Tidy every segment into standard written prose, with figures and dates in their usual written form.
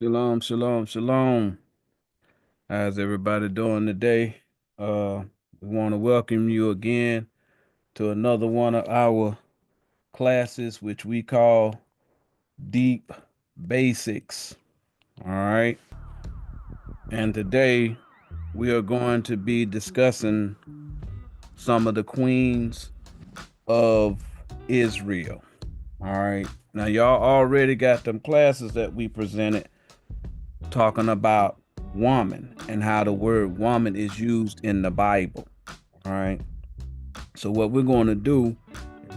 Shalom, shalom, shalom. How's everybody doing today? We want to welcome you again to another one of our classes, which we call Deep Basics. All right. And today we are going to be discussing some of the queens of Israel. All right. Now, y'all already got them classes that we presented talking about woman and how the word woman is used in the Bible. All right. So what we're going to do,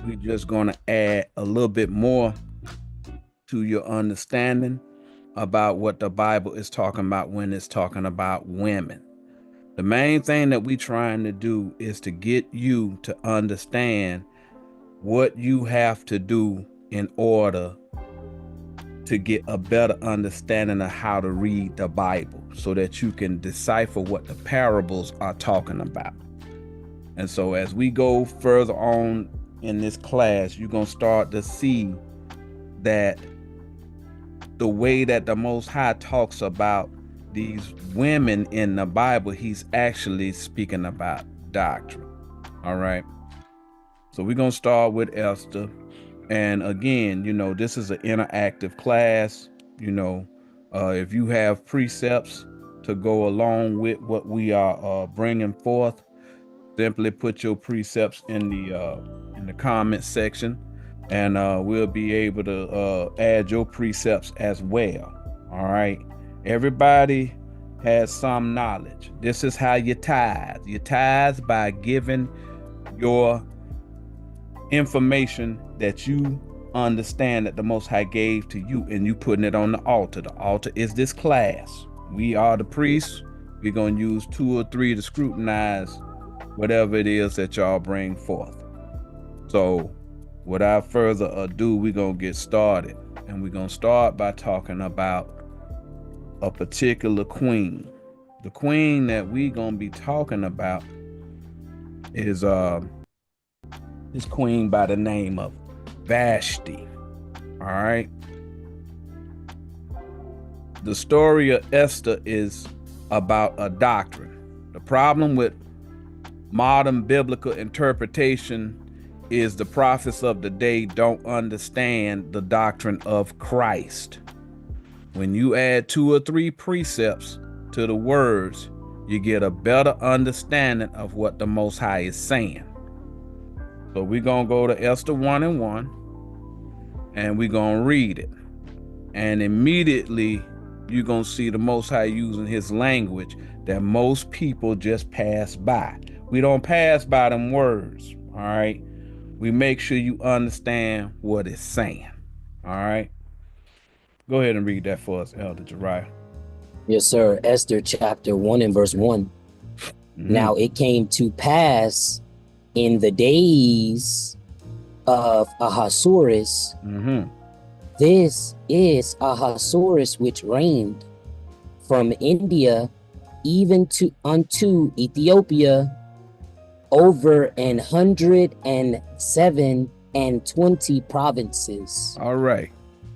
we're just going to add a little bit more to your understanding about what the Bible is talking about when it's talking about women. The main thing that we're trying to do is to get you to understand what you have to do in order to get a better understanding of how to read the Bible so that you can decipher what the parables are talking about. And so as we go further on in this class, you're going to start to see that the way that the Most High talks about these women in the Bible, he's actually speaking about doctrine. All right. So we're going to start with Esther. And again, this is an interactive class. If you have precepts to go along with what we are bringing forth, simply put your precepts in the comment section, and we'll be able to add your precepts as well. All right. Everybody has some knowledge. This is how you tithe. You tithe by giving your information that you understand that the Most High gave to you, and you putting it on the altar. The altar is this class. We are the priests. We're going to use 2 or 3 to scrutinize whatever it is that y'all bring forth. So without further ado, we're going to get started. And we're going to start by talking about a particular queen. The queen that we're going to be talking about is this queen by the name of Vashti. All right. The story of Esther is about a doctrine. The problem with modern biblical interpretation is the prophets of the day don't understand the doctrine of Christ. When you add 2 or 3 precepts to the words, you get a better understanding of what the Most High is saying. So we're going to go to Esther 1:1, and we're going to read it. And immediately you're going to see the Most High using his language that most people just pass by. We don't pass by them words, all right? We make sure you understand what it's saying, all right? Go ahead and read that for us, Elder Jariah. Yes, sir. Esther chapter 1 and verse 1. Now it came to pass in the days of Ahasuerus. This is Ahasuerus which reigned from India even unto Ethiopia over 127 provinces. All right.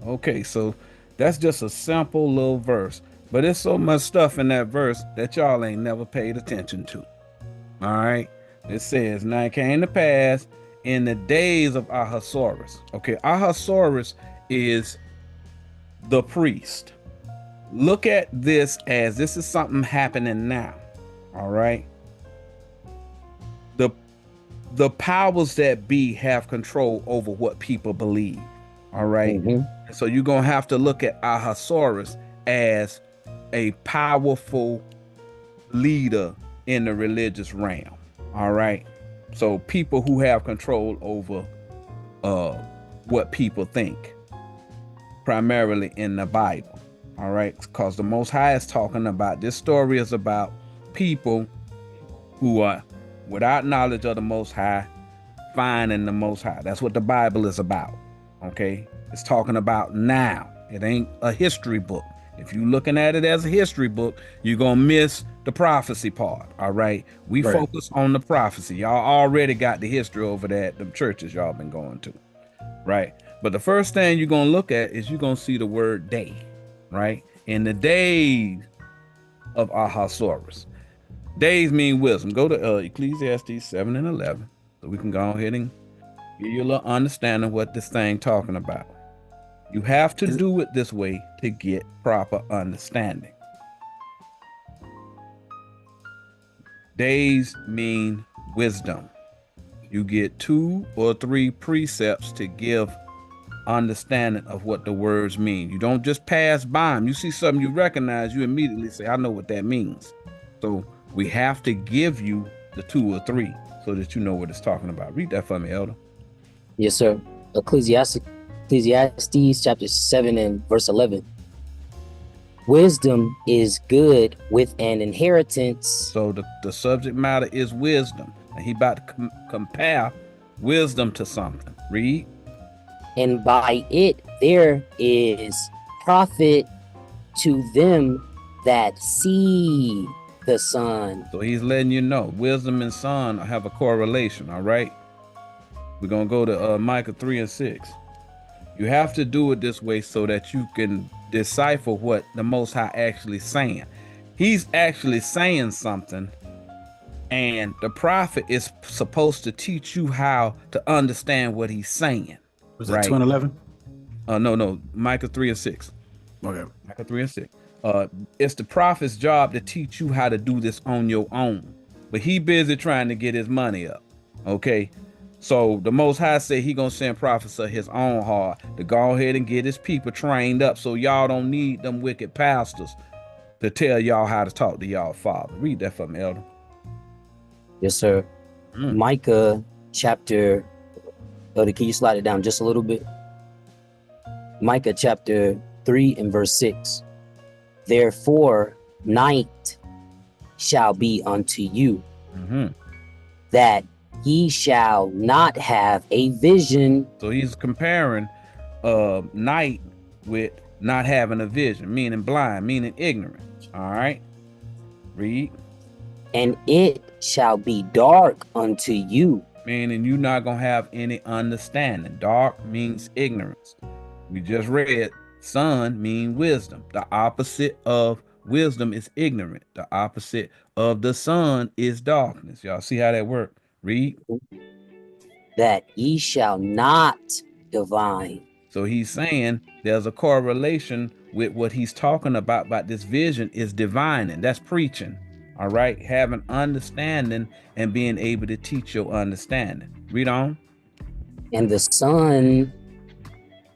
Okay, so that's just a simple little verse, but there's so much stuff in that verse that y'all ain't never paid attention to. All right. It says, now it came to pass in the days of Ahasuerus. Okay, Ahasuerus is the priest. Look at this as this is something happening now. All right. The powers that be have control over what people believe. All right. So you're going to have to look at Ahasuerus as a powerful leader in the religious realm. All right. So people who have control over what people think, primarily in the Bible. All right. Because the Most High is talking about, this story is about people who are without knowledge of the Most High, finding the Most High. That's what the Bible is about. Okay. It's talking about now. It ain't a history book. If you're looking at it as a history book, you're going to miss the prophecy part. All right. We focus on the prophecy. Y'all already got the history over there at the churches y'all been going to. Right. But the first thing you're going to look at is you're going to see the word day. Right. in the days of Ahasuerus. Days mean wisdom. Go to Ecclesiastes 7 and 11, so we can go ahead and give you a little understanding what this thing talking about. You have to do it this way to get proper understanding. Days mean wisdom. You get 2 or 3 precepts to give understanding of what the words mean. You don't just pass by them. You see something you recognize, you immediately say, I know what that means. So we have to give you the 2 or 3 so that you know what it's talking about. Read that for me, Elder. Yes, sir. Ecclesiastes chapter 7 and verse 11. Wisdom is good with an inheritance. So the subject matter is wisdom. And he about to compare wisdom to something. Read. And by it there is profit to them that see the sun. So he's letting you know wisdom and sun have a correlation, all right? We're going to go to Micah 3 and 6. You have to do it this way so that you can decipher what the Most High actually saying. He's actually saying something, and the prophet is supposed to teach you how to understand what he's saying. Was that 2 and 11? No, Micah 3 and 6. Okay. Micah 3 and 6. It's the prophet's job to teach you how to do this on your own, but he busy trying to get his money up. Okay. So the Most High said he gonna send prophets of his own heart to go ahead and get his people trained up, so y'all don't need them wicked pastors to tell y'all how to talk to y'all Father. Read that for me, Elder. Yes, sir. Micah chapter, Elder, can you slide it down just a little bit? Micah chapter 3 and verse 6. Therefore night shall be unto you, that ye shall not have a vision. So he's comparing night with not having a vision, meaning blind, meaning ignorant. All right. Read. And it shall be dark unto you. Meaning you're not going to have any understanding. Dark means ignorance. We just read sun mean wisdom. The opposite of wisdom is ignorant. The opposite of the sun is darkness. Y'all see how that works? Read. That ye shall not divine. So he's saying there's a correlation with what he's talking about this vision is divining. That's preaching. All right. Having understanding and being able to teach your understanding. Read on. And the sun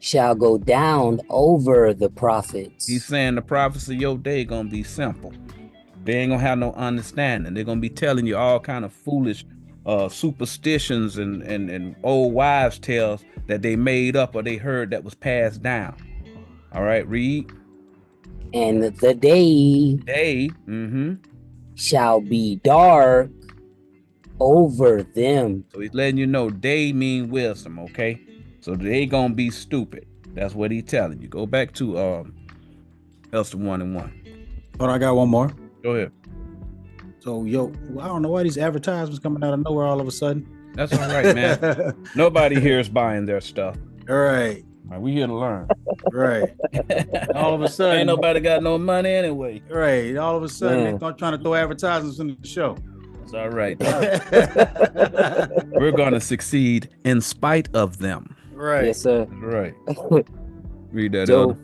shall go down over the prophets. He's saying the prophets of your day gonna be simple. They ain't gonna have no understanding. They're gonna be telling you all kind of foolish superstitions and old wives' tales that they made up or they heard that was passed down. All right, read. And the day shall be dark over them. So he's letting you know day mean wisdom, okay? So they gonna be stupid. That's what he's telling you. Go back to Esther 1 and 1. Hold on, I got one more. Go ahead. So, I don't know why these advertisements coming out of nowhere all of a sudden. That's all right, man. Nobody here is buying their stuff. All right. We here to learn. Right. All of a sudden. Ain't nobody got no money anyway. Right. All of a sudden, they're trying to throw advertisements in the show. It's all right. We're going to succeed in spite of them. Right. Yes, sir. Right. Read that, Job. Elder.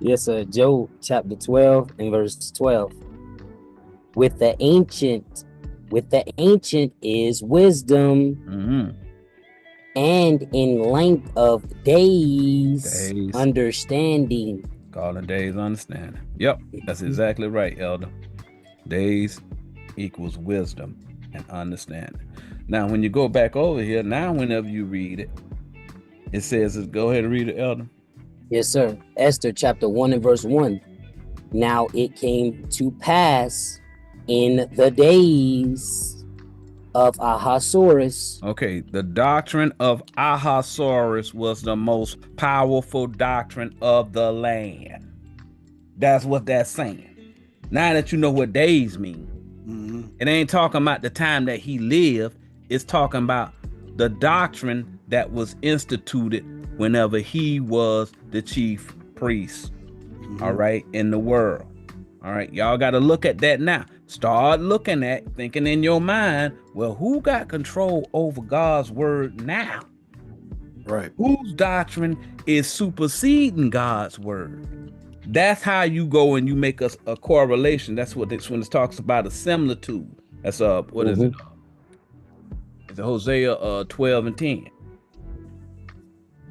Yes, sir. Job chapter 12 and verse 12. With the ancient is wisdom, and in length of days. Understanding. Calling days understanding. Yep, that's exactly right, Elder. Days equals wisdom and understanding. Now, when you go back over here, now whenever you read it, it says, go ahead and read it, Elder. Yes, sir. Esther chapter 1 and verse 1. Now it came to pass in the days of Ahasuerus. Okay, the doctrine of Ahasuerus was the most powerful doctrine of the land. That's what that's saying. Now that you know what days mean, it ain't talking about the time that he lived. It's talking about the doctrine that was instituted whenever he was the chief priest. all right, in the world. All right, y'all got to look at that now. Start looking at, thinking in your mind, well, who got control over God's word now? Right. Whose doctrine is superseding God's word? That's how you go and you make a correlation. That's what it's when it talks about a similitude. That's what is it? It's Hosea 12 and 10.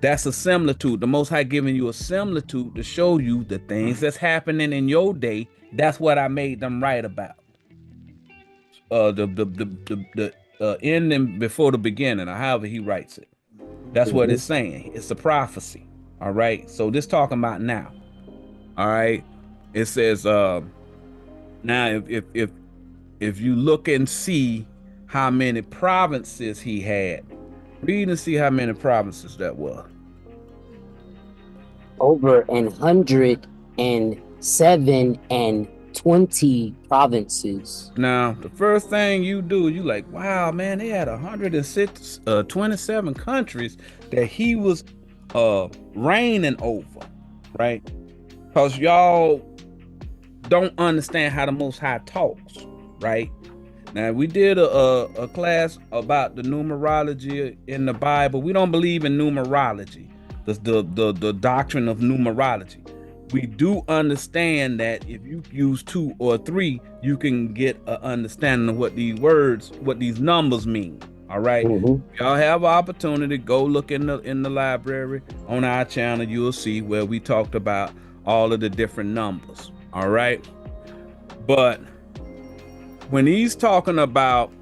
That's a similitude. The Most High giving you a similitude to show you the things that's happening in your day. That's what I made them write about. The ending before the beginning, or however he writes it. That's what it's saying. It's a prophecy. All right. So this talking about now. All right. It says now if you look and see how many provinces he had, read and see how many provinces that was. Over 107 and 20 provinces. Now, the first thing you do, you like, wow, man, they had 27 countries that he was reigning over, right? Because y'all don't understand how the Most High talks, right? Now, we did a class about the numerology in the Bible. We don't believe in numerology, the doctrine of numerology. We do understand that if you use 2 or 3, you can get an understanding of what these words, what these numbers mean. All right. Y'all have an opportunity, go look in the library on our channel. You'll see where we talked about all of the different numbers. All right. But when he's talking about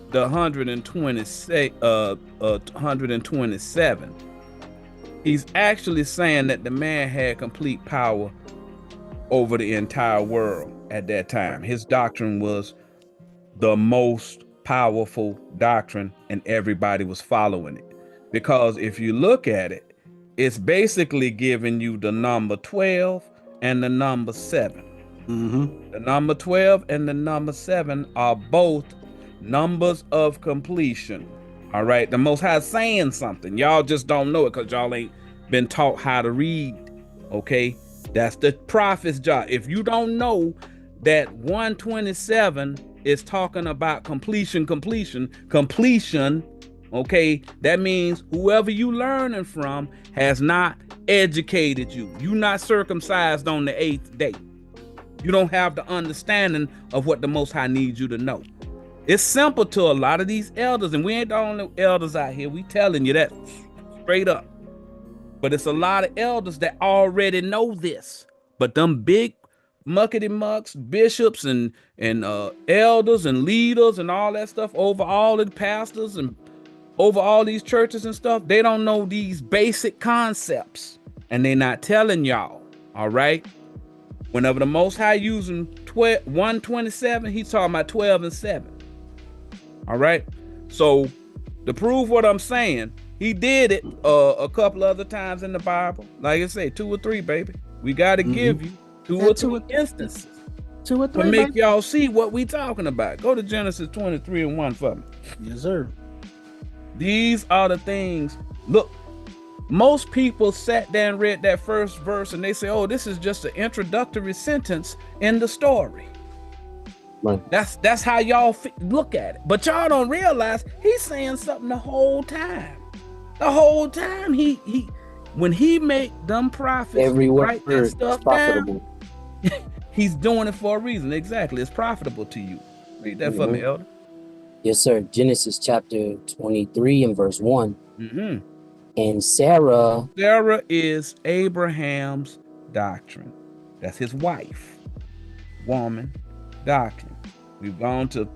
the 127, he's actually saying that the man had complete power over the entire world at that time. His doctrine was the most powerful doctrine, and everybody was following it. Because if you look at it, it's basically giving you the number 12 and the number 7. The number 12 and the number 7 are both numbers of completion. All right, the Most High saying something. Y'all just don't know it because y'all ain't been taught how to read. Okay, that's the prophet's job. If you don't know that 127 is talking about completion, okay, that means whoever you learning from has not educated you. You not circumcised on the 8th day. You don't have the understanding of what the Most High needs you to know. It's simple to a lot of these elders, and we ain't the only elders out here. We telling you that straight up. But it's a lot of elders that already know this. But them big muckety mucks, bishops and elders and leaders and all that stuff over all the pastors and over all these churches and stuff, they don't know these basic concepts. And they're not telling y'all. All right. Whenever the Most High using 127, he's talking about 12 and 7. All right. So to prove what I'm saying, he did it a couple other times in the Bible. Like I say, 2 or 3, baby. We got to give you 2 or 3 instances. 2 or 3. To make y'all see what we talking about. Go to Genesis 23 and 1 for me. Yes, sir. These are the things. Look, most people sat there and read that first verse and they say, oh, this is just an introductory sentence in the story. Right. That's how y'all look at it. But y'all don't realize he's saying something the whole time. The whole time he when he make them prophets every write word that stuff profitable down, he's doing it for a reason. Exactly. It's profitable to you. Read that for me, Elder. Yes, sir. Genesis chapter 23 and verse 1. And Sarah is Abraham's doctrine. That's his wife, woman doctrine. We've gone to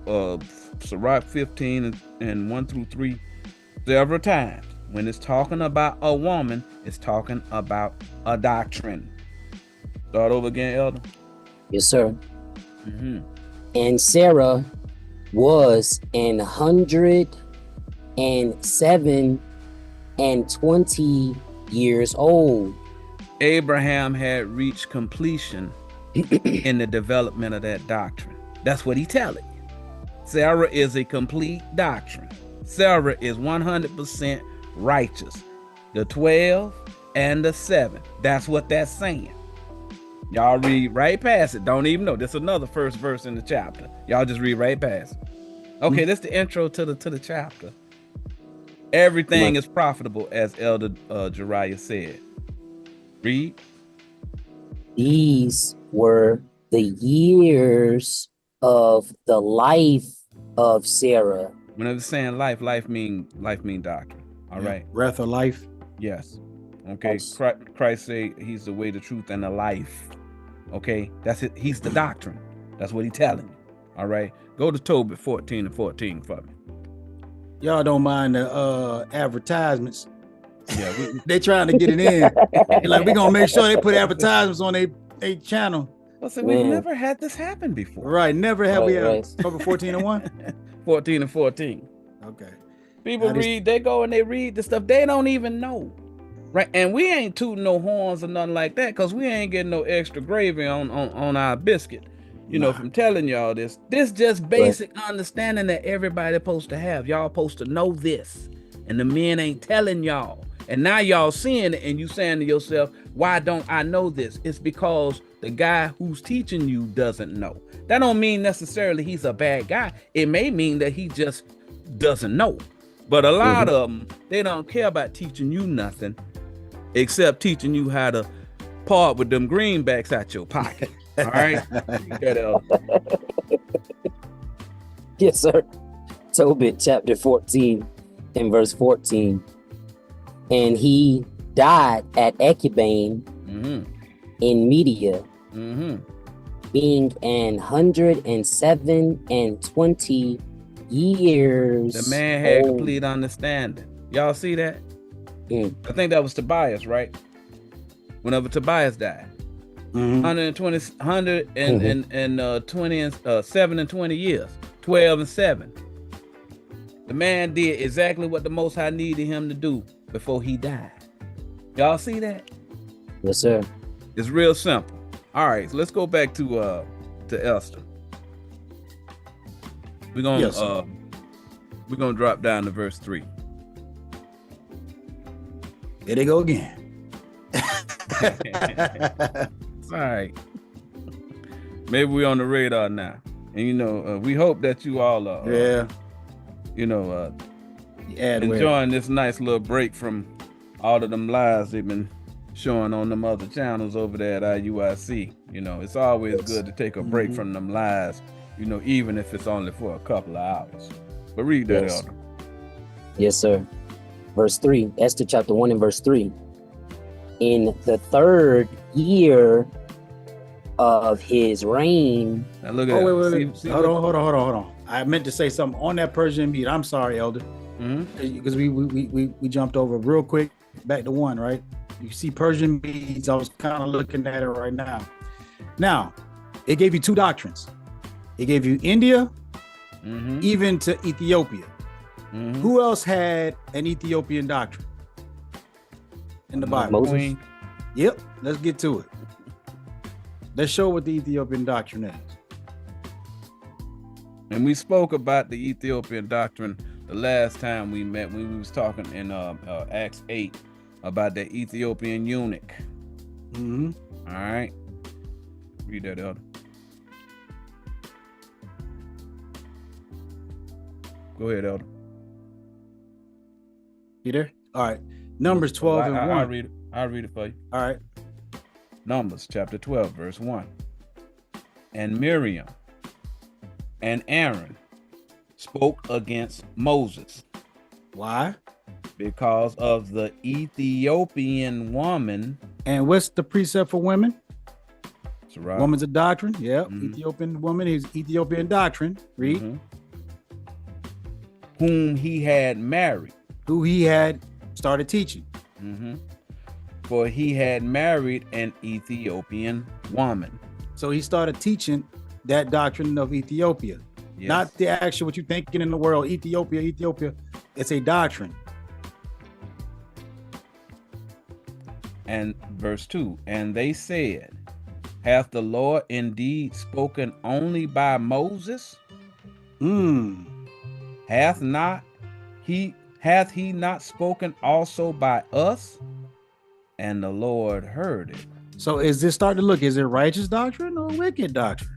Sirach 15 and 1 through 3 several times. When it's talking about a woman, it's talking about a doctrine. Start over again, Elder. Yes, sir. And Sarah was 107 and 20 years old. Abraham had reached completion in the development of that doctrine. That's what he's telling you. Sarah is a complete doctrine. Sarah is 100% righteous. The 12 and the 7. That's what that's saying. Y'all read right past it. Don't even know. This is another first verse in the chapter. Y'all just read right past it. Okay, this is the intro to the chapter. Everything is profitable, as Elder Jariah said. Read. These were the years of the life of Sarah. Whenever saying life mean doctrine. All right. Breath of life. Yes. Okay. Yes. Christ say he's the way, the truth, and the life. Okay. That's it. He's the doctrine. That's what he's telling you. All right. Go to Tobit 14 and 14 for me. Y'all don't mind the advertisements. Yeah, they trying to get it in. Like, we're gonna make sure they put advertisements on their channel. Well, so we've never had this happen before. Right, never have we had Right. 14 and 1? 14 and 14. Okay. People read, they go and they read the stuff they don't even know. Right. And we ain't tooting no horns or nothing like that, because we ain't getting no extra gravy on our biscuit. You know, from telling y'all this just basic understanding that everybody supposed to have. Y'all supposed to know this. And the men ain't telling y'all. And now y'all seeing it and you saying to yourself, why don't I know this? It's because the guy who's teaching you doesn't know. That don't mean necessarily he's a bad guy. It may mean that he just doesn't know. But a lot of them, they don't care about teaching you nothing except teaching you how to part with them greenbacks out your pocket. All right. Yes, sir. Tobit chapter 14 and verse 14. And he died at Ethiopian in Media, being 127 years. The man had complete understanding. Y'all see that? I think that was Tobias, right? Whenever Tobias died. 127 and 20 years, 12 and 7. The man did exactly what the Most High needed him to do before he died. Y'all see that? Yes, sir. It's real simple. All right, so let's go back to Esther. We're gonna drop down to verse 3. There they go again. All right. Maybe we're on the radar now. And you know, we hope that you all are enjoying this nice little break from all of them lies they've been showing on them other channels over there at IUIC. You know, it's always good to take a break from them lies, you know, even if it's only for a couple of hours. But read that, Elder. Yes, sir. Verse 3, Esther chapter 1 and verse 3. In the 3rd year of his reign. Now look at wait. Hold on. I meant to say something on that Persian Media. I'm sorry, Elder. Because we jumped over real quick back to 1, right? You see Persian Medes. I was kind of looking at it right now. Now, it gave you 2 doctrines. It gave you India, even to Ethiopia. Who else had an Ethiopian doctrine in the Bible? Moses. Yep, let's get to it. Let's show what the Ethiopian doctrine is. And we spoke about the Ethiopian doctrine the last time we met, when we was talking in Acts 8 about the Ethiopian eunuch. All right. Read that, Elder. Go ahead, Elder. You there? All right. Numbers 12 and 1. I'll read it for you. All right. Numbers chapter 12, verse 1. And Miriam and Aaron spoke against Moses. Why? Because of the Ethiopian woman. And what's the precept for women? Right. Woman's a doctrine. Yeah. Ethiopian woman is Ethiopian doctrine. Read. Whom he had married. Who he had started teaching. For he had married an Ethiopian woman. So he started teaching that doctrine of Ethiopia. Yes. Not the actual, what you're thinking in the world, Ethiopia. It's a doctrine. And verse 2, and they said, hath the Lord indeed spoken only by Moses? Hath he not spoken also by us? And the Lord heard it. So is this starting to look, is it righteous doctrine or wicked doctrine?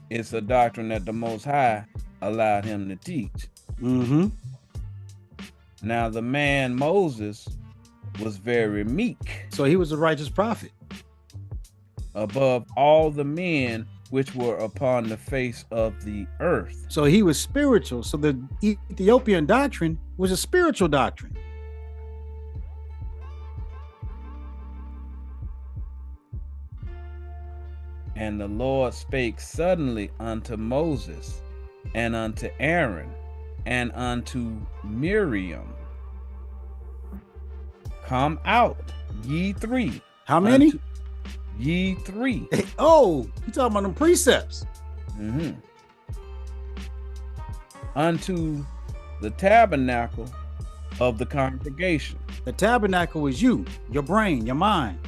It's a doctrine that the Most High allowed him to teach. Mm-hmm. Now, the man Moses was very meek, So he was a righteous prophet. above all the men which were upon the face of the earth. So he was spiritual. So the Ethiopian doctrine was a spiritual doctrine. And the Lord spake suddenly unto Moses, and unto Aaron, and unto Miriam, come out, ye three. How many? Ye three. Oh, you talking about them precepts. Mm-hmm. Unto the tabernacle of the congregation. The tabernacle is you, your brain, your mind.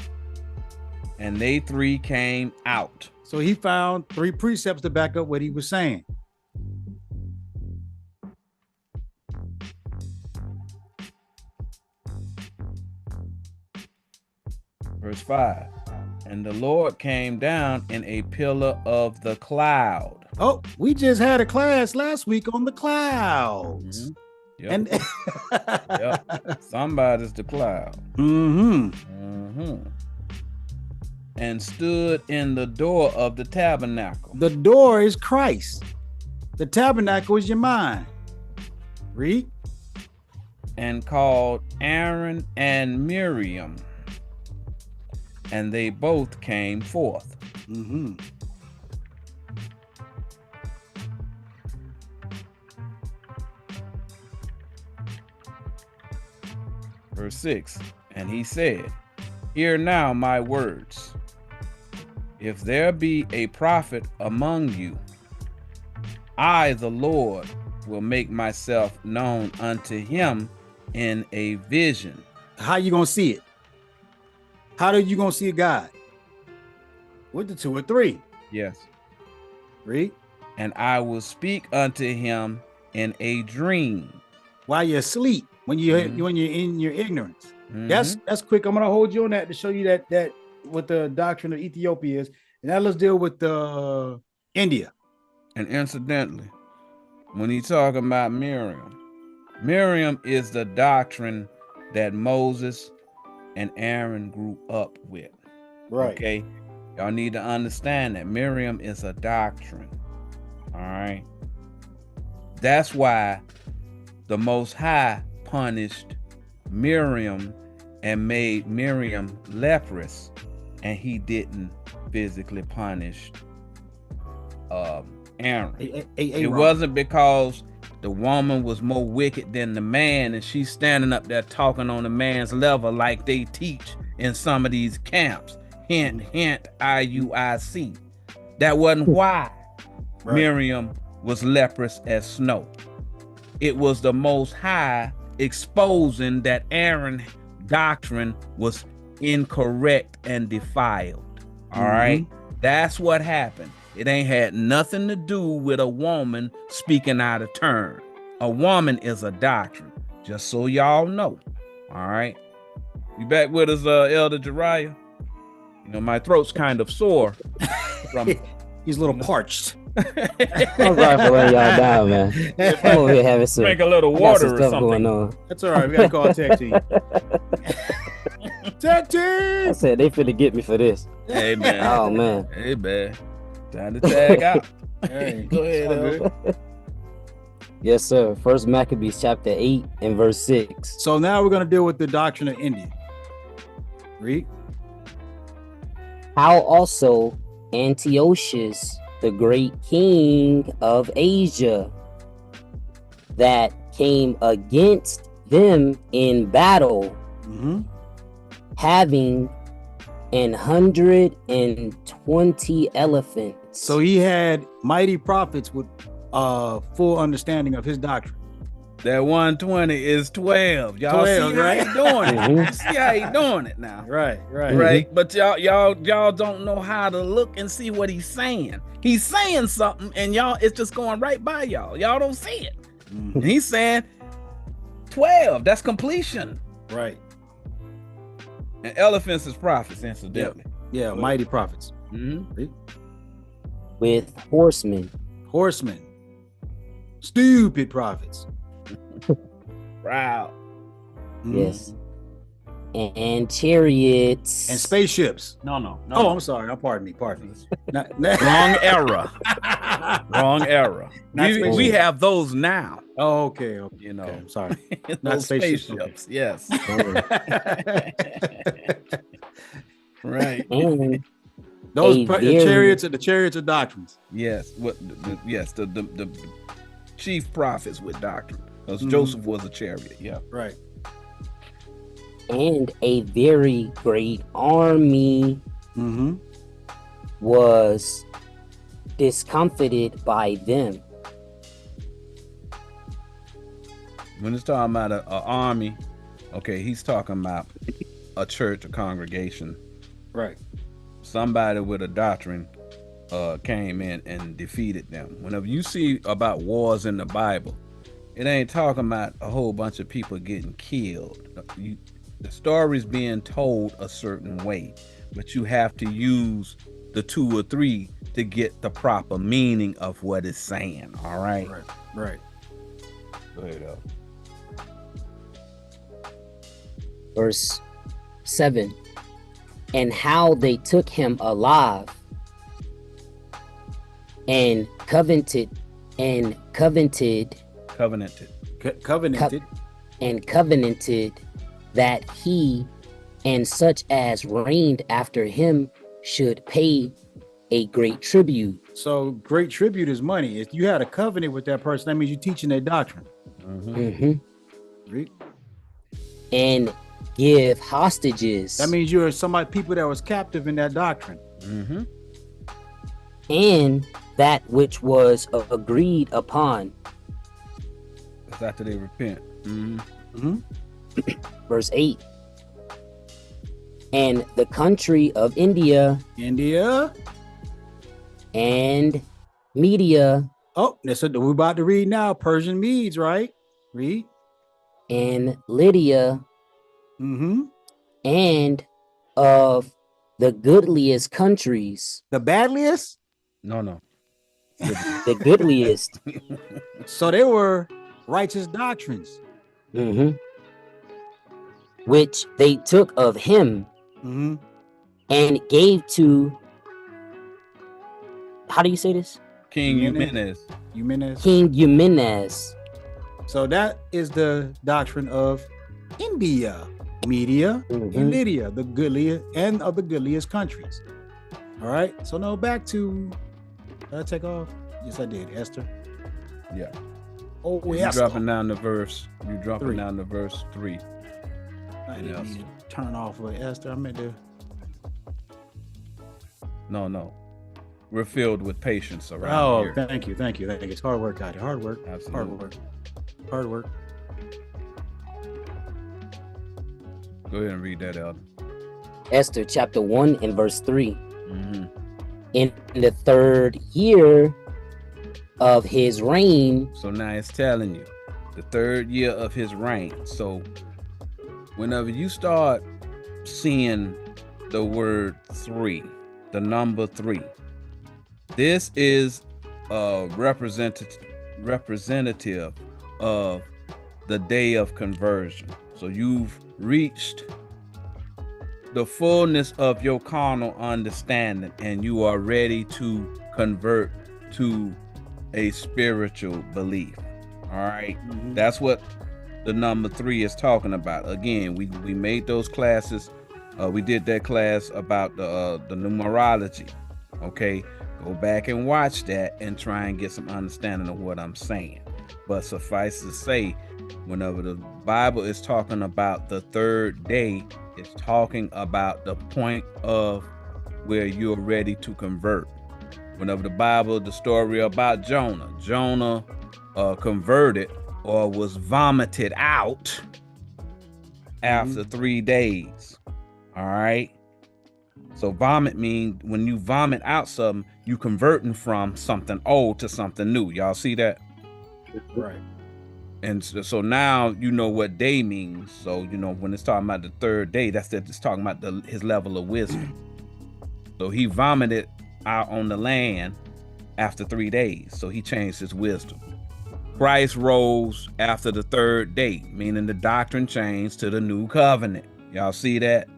And they three came out. So he found 3 precepts to back up what he was saying. Verse 5. And the Lord came down in a pillar of the cloud. Oh, we just had a class last week on the clouds. Mm-hmm. Yep. And Yep. Somebody's the cloud. Mm-hmm. Mm-hmm. And stood in the door of the tabernacle. The door is Christ. The tabernacle is your mind. Read. And called Aaron and Miriam. And they both came forth. Mm-hmm. Verse 6. And he said, hear now my words. If there be a prophet among you, I, the Lord, will make myself known unto him in a vision. How you gonna see it? How are you gonna see God? With the 2 or 3. Yes. Read. And I will speak unto him in a dream. While you're asleep, when you're in your ignorance. That's quick. I'm gonna hold you on that to show you that what the doctrine of Ethiopia is. And now let's deal with India. And incidentally, when he's talking about Miriam is the doctrine that Moses and Aaron grew up with. Right. Okay. Y'all need to understand that Miriam is a doctrine. All right. That's why the Most High punished Miriam and made Miriam leprous, and he didn't physically punish Aaron. It wasn't because the woman was more wicked than the man and she's standing up there talking on the man's level like they teach in some of these camps. Hint, hint, IUIC. That wasn't why Miriam was leprous as snow. It was the Most High exposing that Aaron's doctrine was incorrect and defiled. All right? That's what happened. It ain't had nothing to do with a woman speaking out of turn. A woman is a doctrine, just so y'all know. All right? You back with us, Elder Jariah? You know, my throat's kind of sore. He's a little parched. I'm sorry for letting y'all down, man. I'm over here having some, drink a little water or something going on. That's all right. We got to call a tech team. Tech team! I said they finna get me for this. Hey, man. Oh, man. Hey, man. Time to tag out. Hey, go ahead, Elder. Yes, sir. First Maccabees chapter 8 and verse 6. So now we're going to deal with the doctrine of India. Read. How also Antiochus, the great king of Asia, that came against them in battle, having 120 elephants. So he had mighty prophets with full understanding of his doctrine. That 120 is 12. Y'all 12, see right? how he doing it. You see how he doing it now. Right. But y'all don't know how to look and see what he's saying. He's saying something and y'all, it's just going right by y'all. Y'all don't see it. And he's saying 12. That's completion. Right. And elephants is prophets, incidentally. Yeah, mighty prophets. With horsemen. Horsemen. Stupid prophets. Proud. Yes. And chariots. And spaceships. No. Oh, I'm sorry. Pardon me. Wrong era. Wrong era. We have those now. Oh, okay. You know, okay, I'm sorry. Not spaceships. Okay. Yes. Right. And those chariots are the chariots of doctrines. Yes. The chief prophets with doctrine. Because Joseph was a chariot. Yeah. Right. And a very great army was discomfited by them. When it's talking about an army, okay, he's talking about a church, a congregation. Right. Somebody with a doctrine came in and defeated them. Whenever you see about wars in the Bible, it ain't talking about a whole bunch of people getting killed. The story's being told a certain way, but you have to use the 2 or 3 to get the proper meaning of what it's saying. All right. Right. Go ahead. Verse 7. And how they took him alive and covenanted that he and such as reigned after him should pay a great tribute. So great tribute is money. If you had a covenant with that person, that means you're teaching their doctrine. And give hostages. That means you're people that was captive in that doctrine. And that which was agreed upon. That's after they repent. Verse 8. And the country of India and Media. Oh, that's what we're about to read now. Persian Medes, right? Read. And Lydia. And of the goodliest countries. The badliest? No. The goodliest. So they were righteous doctrines. Which they took of him and gave to, how do you say this? King Eumenes. King Eumenes. So that is the doctrine of India, Media, and Lydia, the goodliest and of the goodliest countries. All right. So now back to, did I take off? Yes, I did. Esther. Yeah. Oh, you're Esther. dropping down to verse 3. I didn't need to turn off with Esther. I meant to. No. We're filled with patience around here. Thank you. It's hard work out here. Hard work. Absolutely. Hard work. Go ahead and read that, Elder. Esther chapter 1 and verse 3. In the 3rd year of his reign. So now it's telling you the 3rd year of his reign. So whenever you start seeing the word 3, the number 3, this is a representative of the day of conversion. So you've reached the fullness of your carnal understanding and you are ready to convert to a spiritual belief. All right. That's what the number 3 is talking about. Again, we made those classes. We did that class about the numerology. Okay. Go back and watch that and try and get some understanding of what I'm saying. But suffice to say, whenever the Bible is talking about the 3rd day, it's talking about the point of where you're ready to convert. Whenever the story about Jonah converted or was vomited out after 3 days. All right. So vomit means when you vomit out something, you converting from something old to something new. Y'all see that? Right. And so now you know what day means. So, you know, when it's talking about the third day, it's talking about his level of wisdom. So he vomited out on the land after 3 days. So he changed his wisdom. Christ rose after the third day, meaning the doctrine changed to the new covenant. Y'all see that?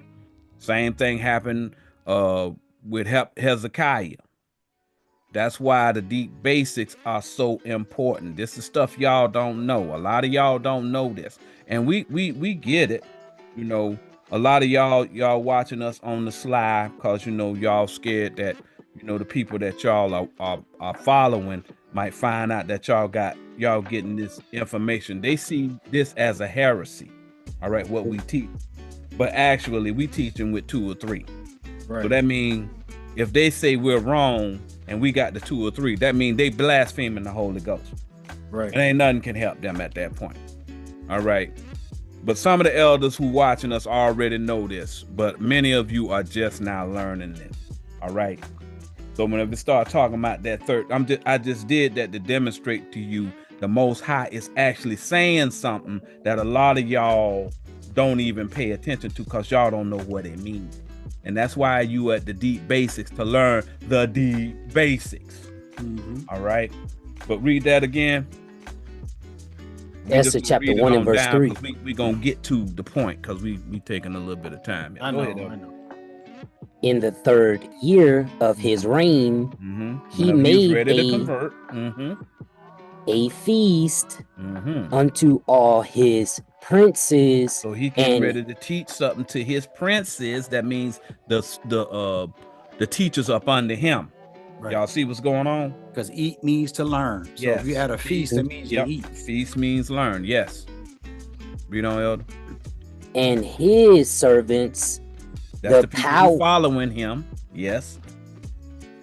Same thing happened with Hezekiah. That's why the deep basics are so important. This is stuff y'all don't know. A lot of y'all don't know this. And we get it. You know, a lot of y'all watching us on the sly because, you know, y'all scared that, you know, the people that y'all are following might find out that y'all getting this information. They see this as a heresy. All right, what we teach. But actually we teaching with 2 or 3. Right. So that means if they say we're wrong and we got the 2 or 3, that means they blaspheming the Holy Ghost. Right. And ain't nothing can help them at that point. All right. But some of the elders who watching us already know this, but many of you are just now learning this. All right. So whenever we start talking about that third, I just did that to demonstrate to you the Most High is actually saying something that a lot of y'all don't even pay attention to because y'all don't know what it means. And that's why you at the deep basics to learn the deep basics. All right. But read that again. Esther chapter 1 and verse 3. We gonna get to the point because we taking a little bit of time. I know. In the third year of his reign, he made a feast unto all his princes. So he getting ready to teach something to his princes. That means the teachers up under him. Right. Y'all see what's going on? Because eat means to learn. So if you had a feast, it means you eat. Feast means learn. Yes. Read on, Elder. And his servants, that's the people following him. Yes.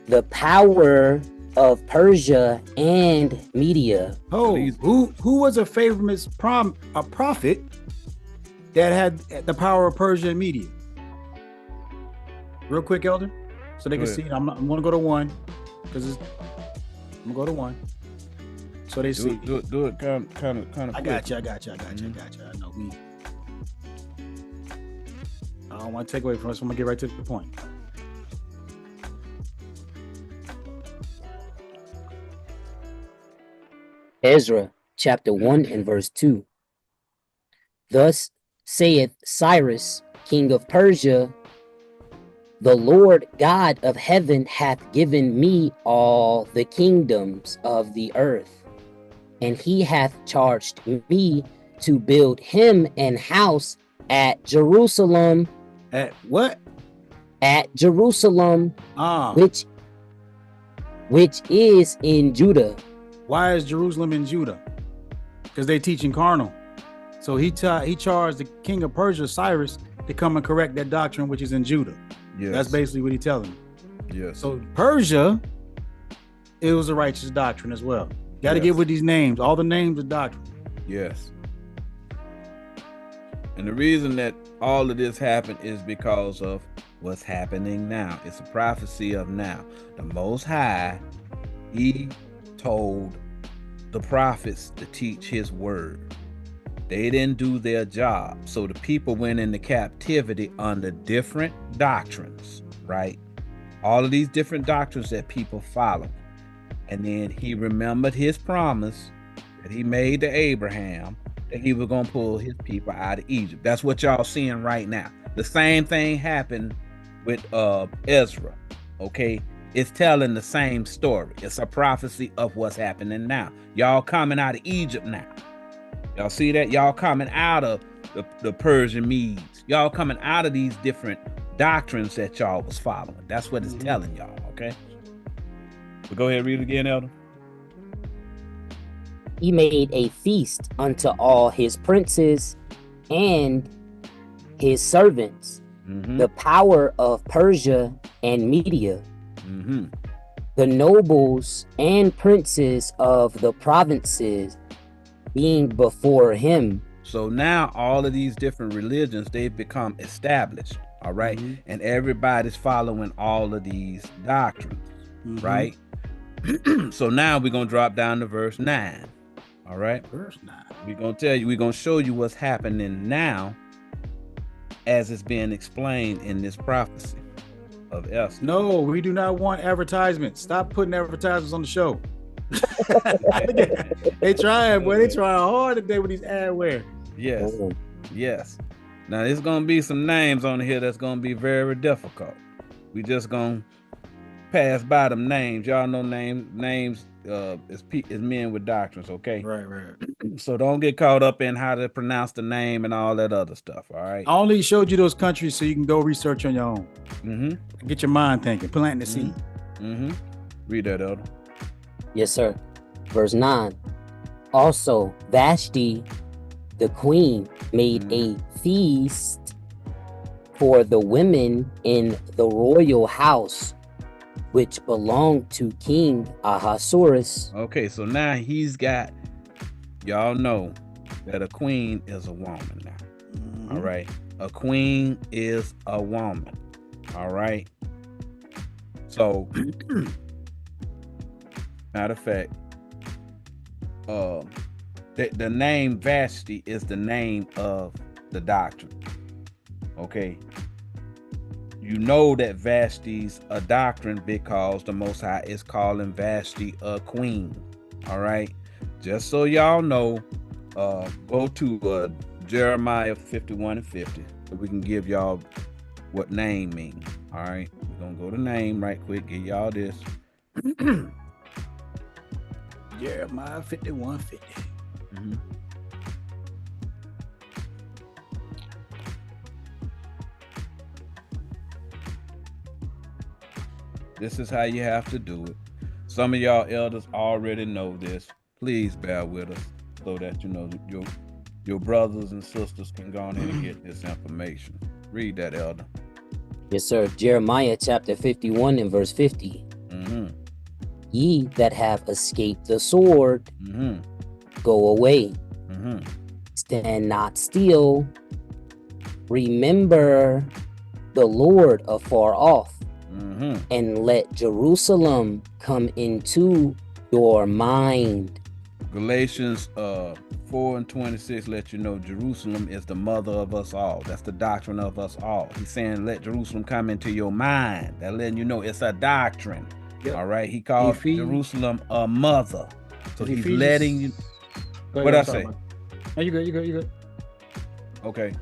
The power of Persia and Media. Oh, who was a famous prophet that had the power of Persia and Media? Real quick, Elder, so they can see. I'm going to go to 1 because I'm going to go to 1 so they see. Do it kind of. I got you. I know I don't want to take away from us. I'm going to get right to the point. Ezra chapter 1 and verse 2. Thus saith Cyrus, king of Persia, the Lord God of heaven hath given me all the kingdoms of the earth, and he hath charged me to build him an house at Jerusalem. At what? At Jerusalem, which is in Judah. Why is Jerusalem in Judah? Because they teaching carnal. So he charged the king of Persia, Cyrus, to come and correct that doctrine, which is in Judah. Yes. That's basically what he's telling. Yes. So Persia, it was a righteous doctrine as well. Got to get with these names. All the names of doctrine. Yes. And the reason that all of this happened is because of what's happening now. It's a prophecy of now. The Most High, he told the prophets to teach his word. They didn't do their job. So the people went into captivity under different doctrines, right? All of these different doctrines that people follow. And then he remembered his promise that he made to Abraham that he was going to pull his people out of Egypt. That's what y'all seeing right now. The same thing happened with Ezra, okay? It's telling the same story. It's a prophecy of what's happening now. Y'all coming out of Egypt now. Y'all see that? Y'all coming out of the Persian Medes. Y'all coming out of these different doctrines that y'all was following. That's what it's telling y'all, okay? So go ahead and read it again, Elder. He made a feast unto all his princes and his servants, the power of Persia and Media, the nobles and princes of the provinces being before him. So now all of these different religions, they've become established, all right? And everybody's following all of these doctrines, right? So now we're going to drop down to verse 9, all right? Verse 9. We're gonna tell you, we're gonna show you what's happening now as it's being explained in this prophecy of Esther. No, we do not want advertisements. Stop putting advertisements on the show. They trying, boy. They trying hard today with these adware. Yes. Yes. Now there's gonna be some names on here that's gonna be very difficult. We just gonna pass by them names. Y'all know names is men with doctrines, okay? Right. So don't get caught up in how to pronounce the name and all that other stuff, all right? I only showed you those countries so you can go research on your own. Mm-hmm. Get your mind thinking, planting the seed. Mm-hmm. Read that, Elder. Yes, sir. Verse 9. Also, Vashti, the queen, made a feast for the women in the royal house, which belonged to King Ahasuerus. Okay, so now he's got, y'all know that a queen is a woman now. All right. A queen is a woman. All right. So, matter of fact, the name Vashti is the name of the doctrine. Okay. You know that Vashti's a doctrine because the Most High is calling Vashti a queen. All right. Just so y'all know, go to Jeremiah 51:50 so we can give y'all what name means. All right. We're going to go to name right quick. Give y'all this. Jeremiah 51:50. Mm-hmm. This is how you have to do it. Some of y'all elders already know this. Please bear with us so that you know your brothers and sisters can go on in and get this information. Read that, Elder. Yes, sir. Jeremiah chapter 51 and verse 50. Mm-hmm. Ye that have escaped the sword, go away. Stand not still. Remember the Lord afar off, and let Jerusalem come into your mind. Galatians 4:26 let you know Jerusalem is the mother of us all. That's the doctrine of us all. He's saying let Jerusalem come into your mind. That letting you know it's a doctrine. Yep. All right. He called Jerusalem a mother. So he's letting you. What I say? No, you good. Okay.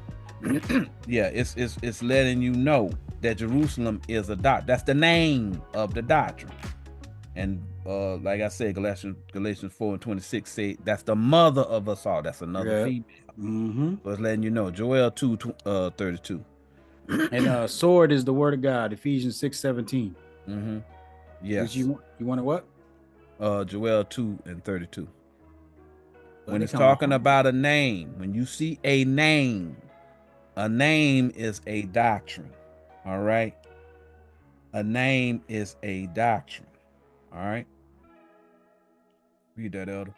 Yeah, it's letting you know that Jerusalem is a doctrine. That's the name of the doctrine. And like I said, Galatians 4:26 say that's the mother of us all. That's another female. So it's letting you know. Joel 2:32. And sword is the word of God. Ephesians 6:17. Yes. You wanted what? Joel 2:32. When it's talking about a name, when you see a name is a doctrine. All right. A name is a doctrine. All right. Read that, Elder.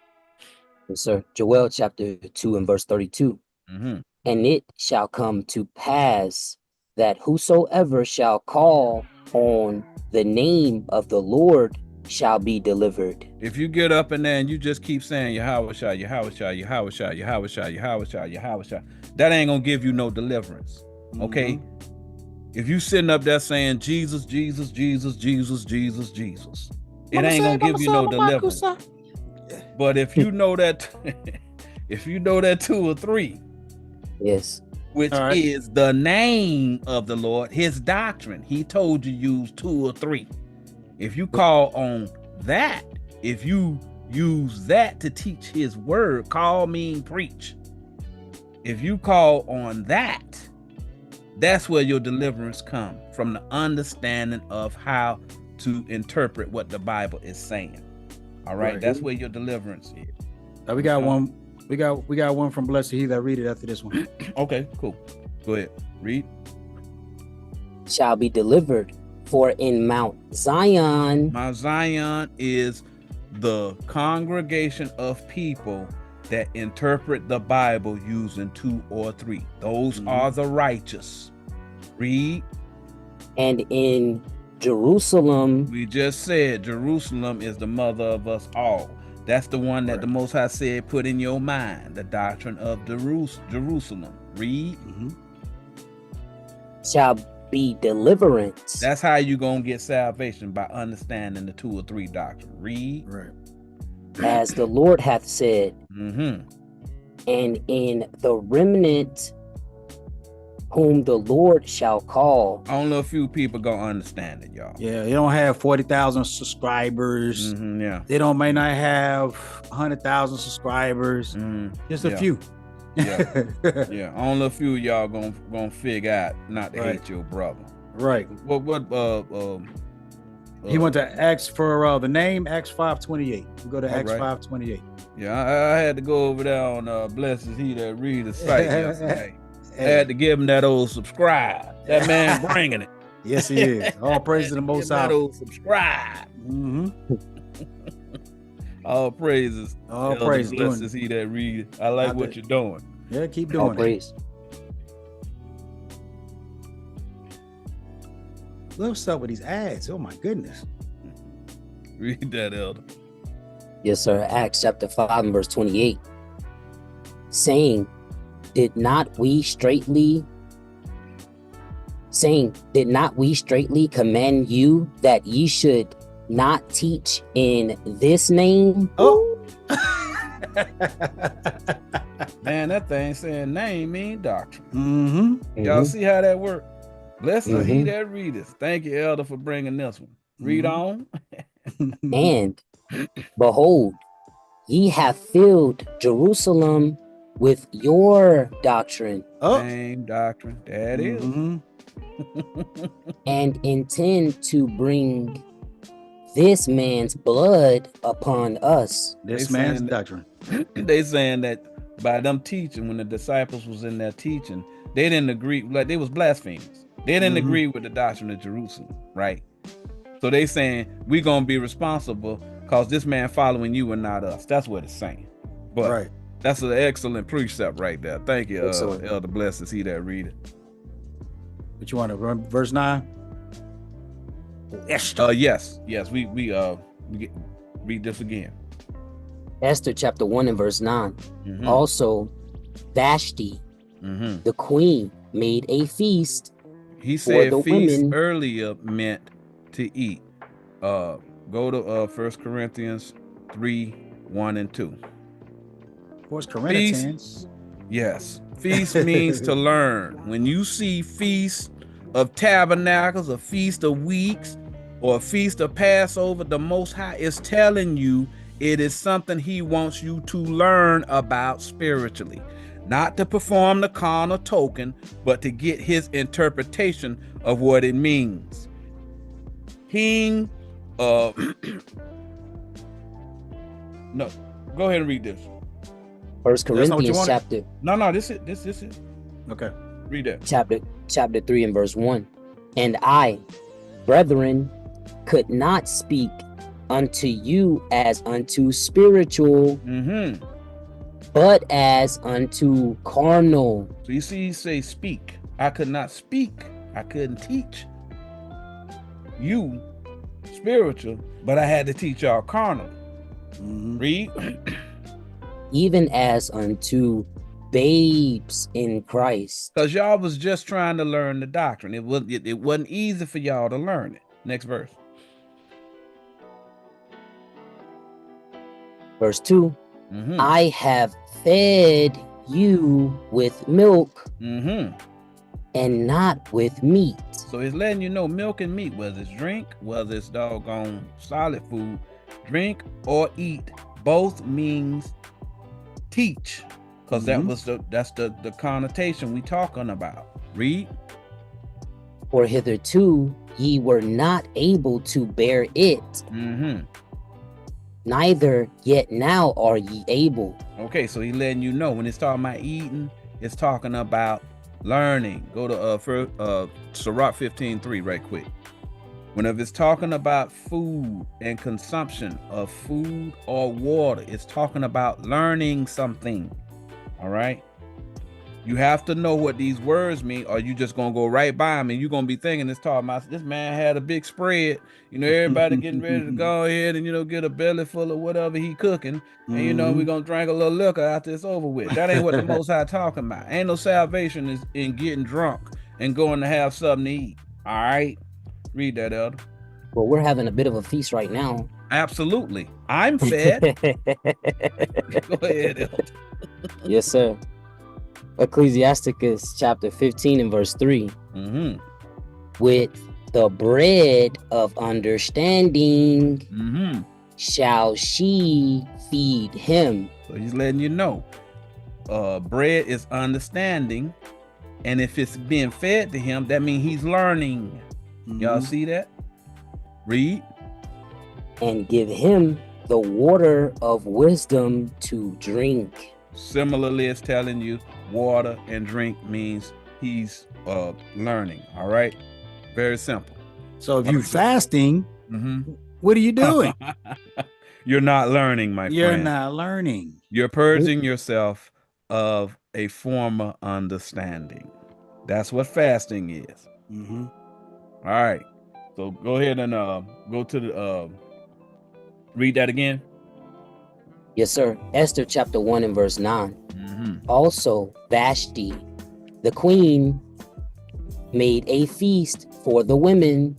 Yes, sir. Joel chapter 2 and verse 32. And it shall come to pass that whosoever shall call on the name of the Lord shall be delivered. If you get up in there and you just keep saying Yahweh Shah, Yahweh Shah, Yahweh Shah, Yahweh Shah, Yahweh Shah, Yahweh Shah, that ain't gonna give you no deliverance. Okay? If you sitting up there saying Jesus, Jesus, Jesus, Jesus, Jesus, Jesus, it ain't gonna give you no deliverance. But if you know that, if you know that 2 or 3, yes, which is the name of the Lord, his doctrine, he told you use 2 or 3. If you call on that, if you use that to teach his word, call, mean, preach. If you call on that, that's where your deliverance comes from, the understanding of how to interpret what the Bible is saying. All right, that's where your deliverance is. We got one. We got one from Blessed He that read it after this one. Okay, cool. Go ahead, read. Shall be delivered, for in Mount Zion. Mount Zion is the congregation of people that interpret the Bible using 2 or 3. Those are the righteous. Read. And in Jerusalem. We just said Jerusalem is the mother of us all. That's the one that Right. the Most High said, put in your mind, the doctrine of Jerusalem. Read. Shall be deliverance. That's how you gonna get salvation, by understanding the 2 or 3 doctrine. Read. Right. As the Lord hath said, Mm-hmm. and in the remnant whom the Lord shall call. Only a few people gonna understand it, y'all. Yeah, they don't have 40,000 subscribers. Yeah. They may not have 100,000 subscribers. Just a few. Yeah. Yeah. Only a few of y'all gonna figure out not to hate your brother. Right. What he went to Acts for the name Acts 5:28. We go to Acts right. 5:28. Yeah, I had to go over there on Blessed is He That Readeth site yesterday. I had to give him that old subscribe. That man bringing it. Yes, he is. All praise to the Most High. That old subscribe. All praises. All praise. Blessed is He That Readeth. I like what you're doing. Yeah, keep doing All it. praise. What's up with these ads? Oh my goodness. Read that, Elder. Yes, sir. Acts chapter 5 and verse 28. Saying, did not we straightly command you that ye should not teach in this name? Oh. Man, that thing saying name mean doctrine. Mm-hmm. Y'all see how that work? Blessed is he that readeth. Thank you, Elder, for bringing this one. Read on. And behold, ye have filled Jerusalem with your doctrine. Same doctrine. That is. And intend to bring this man's blood upon us. This man's doctrine. They saying that by them teaching, when the disciples was in there teaching, they didn't agree, like they was blasphemers. They didn't agree with the doctrine of Jerusalem, right? So they saying, we gonna be responsible because this man following you and not us. That's what it's saying. But that's an excellent precept right there. Thank you, Elder. Blessed is he that readeth. What you want to run verse 9? Esther. Yes. We read this again. Esther chapter 1 and verse 9. Also, Vashti, the queen, made a feast. He said the feast women. Earlier meant to eat. Go to 1 Corinthians 3, 1 and 2. 1 Corinthians. Yes. Feast means to learn. When you see feast of tabernacles, a feast of weeks, or a feast of Passover, the Most High is telling you it is something he wants you to learn about spiritually. Not to perform the carnal token, but to get his interpretation of what it means. No, go ahead and read this. 1 Corinthians chapter. No, this is. Okay. Read that. Chapter 3 and verse 1. And I, brethren, could not speak unto you as unto spiritual, but as unto carnal. So you see, he say speak. I could not speak. I couldn't teach you spiritual, but I had to teach y'all carnal. Read. Even as unto babes in Christ. Because y'all was just trying to learn the doctrine. It wasn't easy for y'all to learn it. Next verse. Verse 2. I have fed you with milk and not with meat. So it's letting you know milk and meat, whether it's drink, whether it's doggone solid food, drink or eat, both means teach. Because that's the connotation we talking about. Read. For hitherto ye were not able to bear it. Neither yet now are ye able. Okay, so he letting you know when it's talking about eating, it's talking about learning. Go to Sirach 15:3 right quick. Whenever it's talking about food and consumption of food or water, it's talking about learning something. All right. You have to know what these words mean, or you just gonna go right by them and you're gonna be thinking this talking about this man had a big spread. Everybody getting ready to go ahead and get a belly full of whatever he cooking, and we're gonna drink a little liquor after it's over with. That ain't what the Most High talking about. Ain't no salvation is in getting drunk and going to have something to eat. All right, read that, Elder. Well, we're having a bit of a feast right now. Absolutely, I'm fed. Go ahead, Elder. Yes, sir. Ecclesiasticus chapter 15 and verse 3. With the bread of understanding shall she feed him. So he's letting you know, bread is understanding, and if it's being fed to him, that means he's learning. Y'all see that? Read. And give him the water of wisdom to drink. Similarly, it's telling you water and drink means he's learning. All right, very simple. So if you're fasting, what are you doing? You're not learning, my friend. You're not learning. You're purging yourself of a former understanding. That's what fasting is. All right, so go ahead and go to the read that again. Yes, sir. Esther chapter 1 and verse 9. Also, Vashti, the queen, made a feast for the women.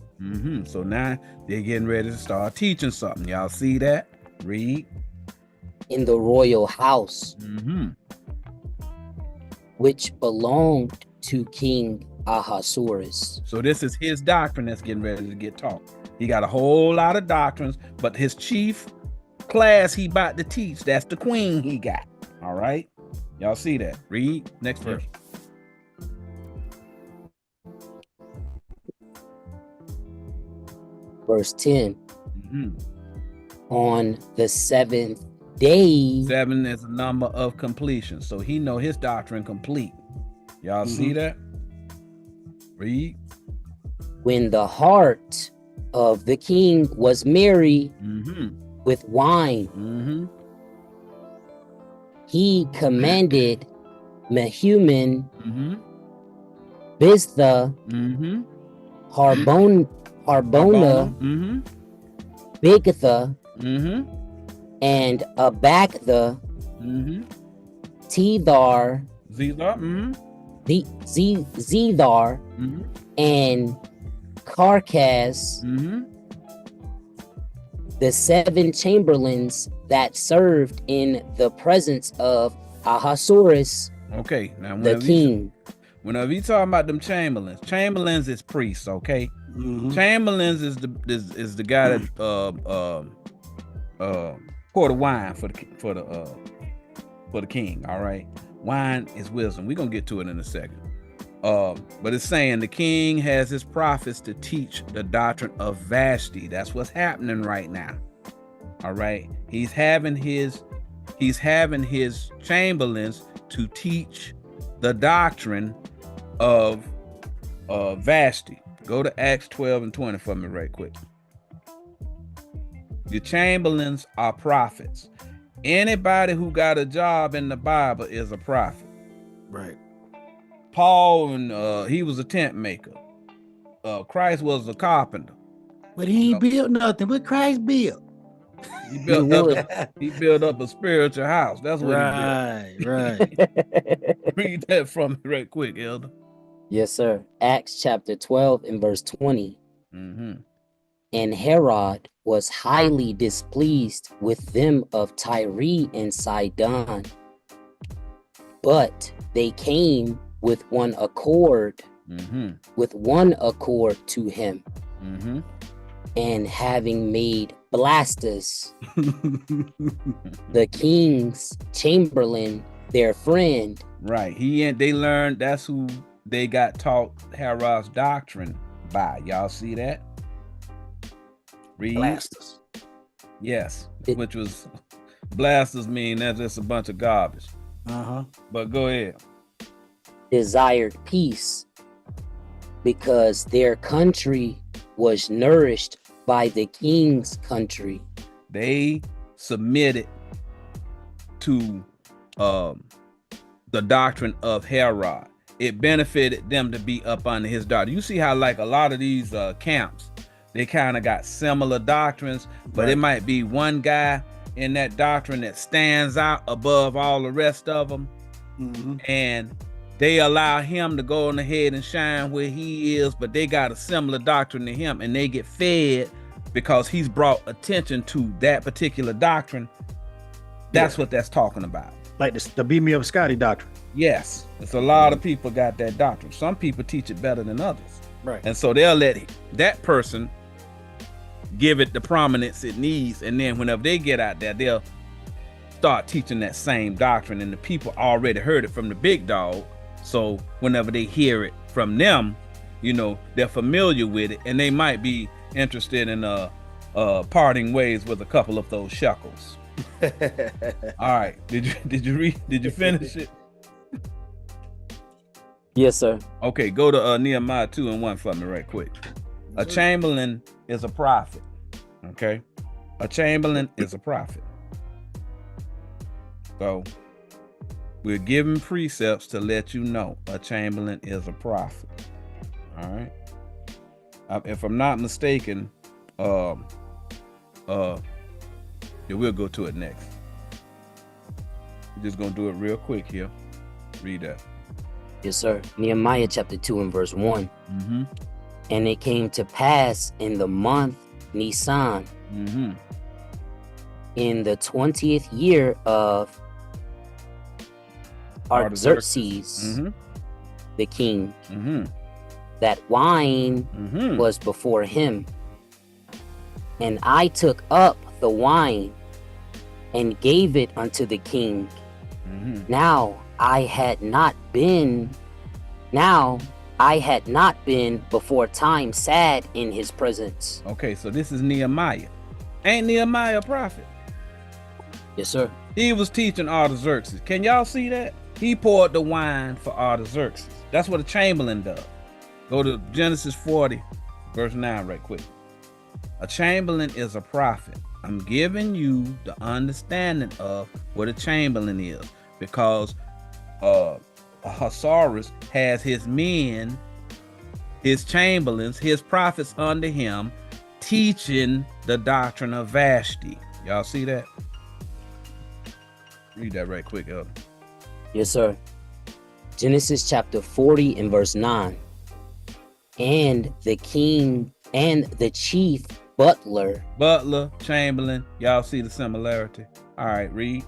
So now they're getting ready to start teaching something. Y'all see that? Read. In the royal house, which belonged to King Ahasuerus. So this is his doctrine that's getting ready to get taught. He got a whole lot of doctrines, but his chief class he about to teach, that's the queen he got. All right, y'all see that? Read next verse. Verse 10. On the 7th day. 7 is a number of completion, so he know his doctrine complete. Y'all see that? Read. When the heart of the king was merry with wine, he commanded Mehuman, Biztha, Harbona, Bigtha, and Abagtha, Tethar, Zethar, and Carcass, the 7 chamberlains that served in the presence of Ahasuerus, okay, now the king. Whenever you talking about them chamberlains is priests, okay? Chamberlains is the guy that pour the wine for the king. All right, wine is wisdom. We're gonna get to it in a second. But it's saying the king has his prophets to teach the doctrine of Vashti. That's what's happening right now. All right, he's having his chamberlains to teach the doctrine of Vashti. Go to Acts 12 and 20 for me right quick. The chamberlains are prophets. Anybody who got a job in the Bible is a prophet. Right. Paul, and he was a tent maker. Christ was a carpenter. But he ain't built nothing. What Christ built? He built up a spiritual house. That's what he did. Right. Read that from me right quick, Elder. Yes, sir. Acts chapter 12 and verse 20. And Herod was highly displeased with them of Tyre and Sidon. But they came with one accord, to him. And having made Blastus, the king's chamberlain, their friend. Right. They learned, that's who they got taught Herod's doctrine by. Y'all see that? Read. Blastus. Yes. Which was, Blasters mean that's just a bunch of garbage. But go ahead. Desired peace, because their country was nourished by the king's country. They submitted to the doctrine of Herod. It benefited them to be up under his doctrine. You see how like a lot of these camps, they kind of got similar doctrines, but it might be one guy in that doctrine that stands out above all the rest of them. And they allow him to go on ahead and shine where he is, but they got a similar doctrine to him, and they get fed because he's brought attention to that particular doctrine. That's what that's talking about. Like the beat me up Scotty doctrine. Yes, it's a lot of people got that doctrine. Some people teach it better than others. Right. And so they'll let that person give it the prominence it needs, and then whenever they get out there, they'll start teaching that same doctrine, and the people already heard it from the big dog. So whenever they hear it from them, you know, they're familiar with it, and they might be interested in parting ways with a couple of those shekels. All right, did you finish it? Yes, sir. Okay, go to Nehemiah 2:1 for me right quick. A chamberlain is a prophet. Okay, a chamberlain is a prophet. So we're giving precepts to let you know a chamberlain is a prophet. All right. If I'm not mistaken, yeah, we'll go to it next. We're just gonna do it real quick here. Read that. Yes, sir. Nehemiah chapter 2 and verse 1. And it came to pass in the month Nisan, in the 20th year of Artaxerxes, the king, that wine was before him. And I took up the wine and gave it unto the king. Now I had not been before time sad in his presence. Okay, so this is Nehemiah. Ain't Nehemiah a prophet? Yes, sir. He was teaching Artaxerxes. Can y'all see that? He poured the wine for Artaxerxes. That's what a chamberlain does. Go to Genesis 40, verse 9 right quick. A chamberlain is a prophet. I'm giving you the understanding of what a chamberlain is, because Ahasuerus has his men, his chamberlains, his prophets under him, teaching the doctrine of Vashti. Y'all see that? Read that right quick, Elder. Yes, sir. Genesis chapter 40 and verse 9. And the king and the chief butler, chamberlain, y'all see the similarity? All right, read.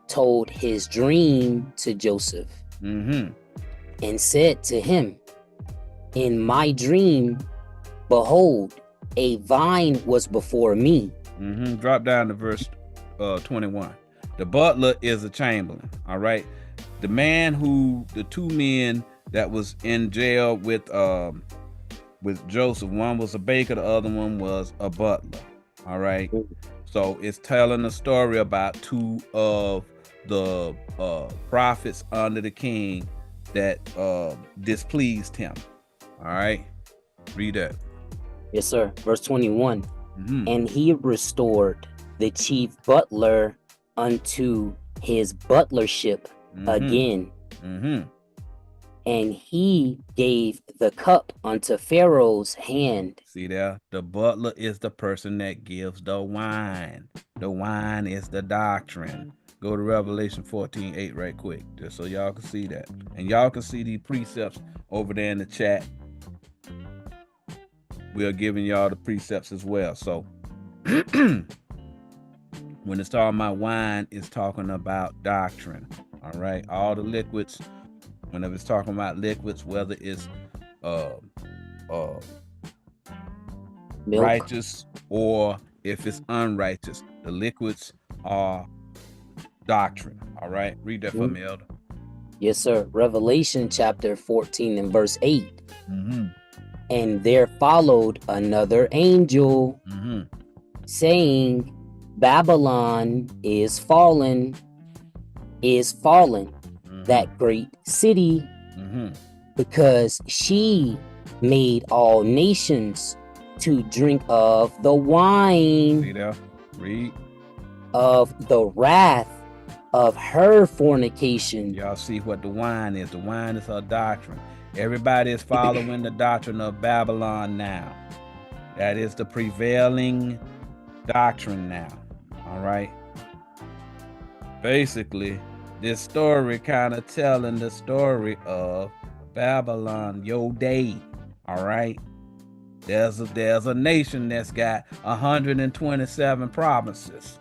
Told his dream to Joseph, and said to him, in my dream, behold, a vine was before me. Drop down to verse 21. The butler is a chamberlain. All right. The two men that was in jail with Joseph, one was a baker, the other one was a butler. All right. So it's telling a story about two of the prophets under the king that displeased him. All right. Read that. Yes, sir. Verse 21. And he restored the chief butler unto his butlership again. And he gave the cup unto Pharaoh's hand. See there? The butler is the person that gives the wine. The wine is the doctrine. Go to Revelation 14:8 right quick, just so y'all can see that. And y'all can see these precepts over there in the chat. We are giving y'all the precepts as well. So when it's talking about wine, it's talking about doctrine. All right. All the liquids, whenever it's talking about liquids, whether it's righteous or if it's unrighteous, the liquids are doctrine. All right. Read that for me, Elder. Yes, sir. Revelation chapter 14 and verse 8. And there followed another angel saying, Babylon is fallen, that great city, because she made all nations to drink of the wine See there? Read. of the wrath of her fornication. Y'all see what the wine is. The wine is her doctrine. Everybody is following the doctrine of Babylon now. That is the prevailing doctrine now. All right. Basically, this story kind of telling the story of Babylon, your day. All right. There's a nation that's got 127 provinces.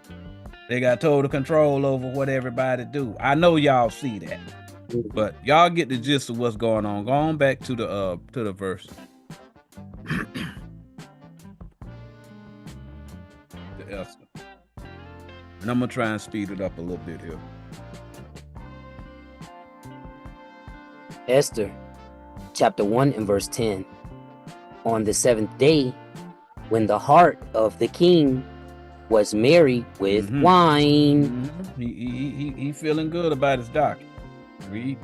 They got total control over what everybody do. I know y'all see that, but y'all get the gist of what's going on. Go on back to the verse. The Esther. And I'm gonna try and speed it up a little bit here. Esther, chapter 1 and verse 10. On the 7th day, when the heart of the king was merry with wine, he feeling good about his doctrine. Read.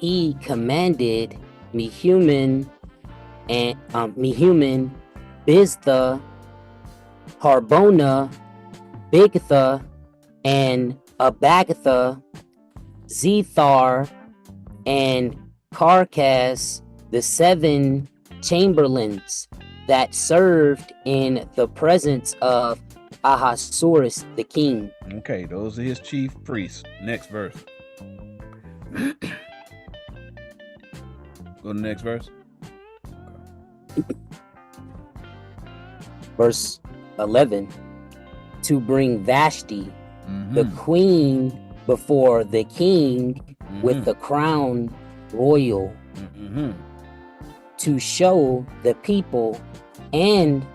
he commanded Mehuman, Biztha, Harbona, Bigtha, and Abagatha, Zethar, and Carcass, the 7 chamberlains that served in the presence of Ahasuerus the king. Okay, those are his chief priests. Next verse. Go to the next verse. Verse 11. To bring Vashti, the queen, before the king with the crown royal, to show the people and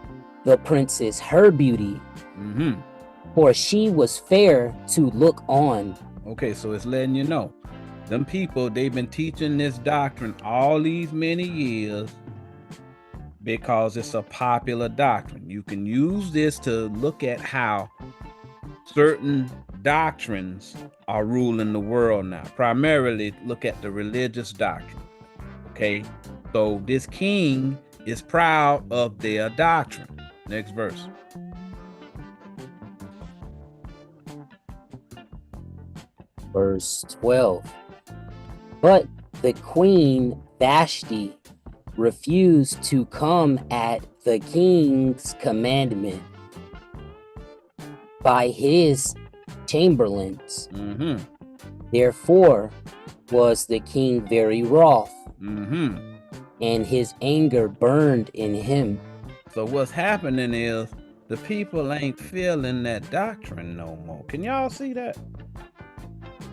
the princess her beauty, for she was fair to look on. Okay, so it's letting you know, them people, they've been teaching this doctrine all these many years because it's a popular doctrine. You can use this to look at how certain doctrines are ruling the world now. Primarily look at the religious doctrine. Okay, so this king is proud of their doctrine. Next verse. Verse 12. But the queen Vashti refused to come at the king's commandment by his chamberlains. Therefore was the king very wroth, and his anger burned in him. So what's happening is the people ain't feeling that doctrine no more. Can y'all see that?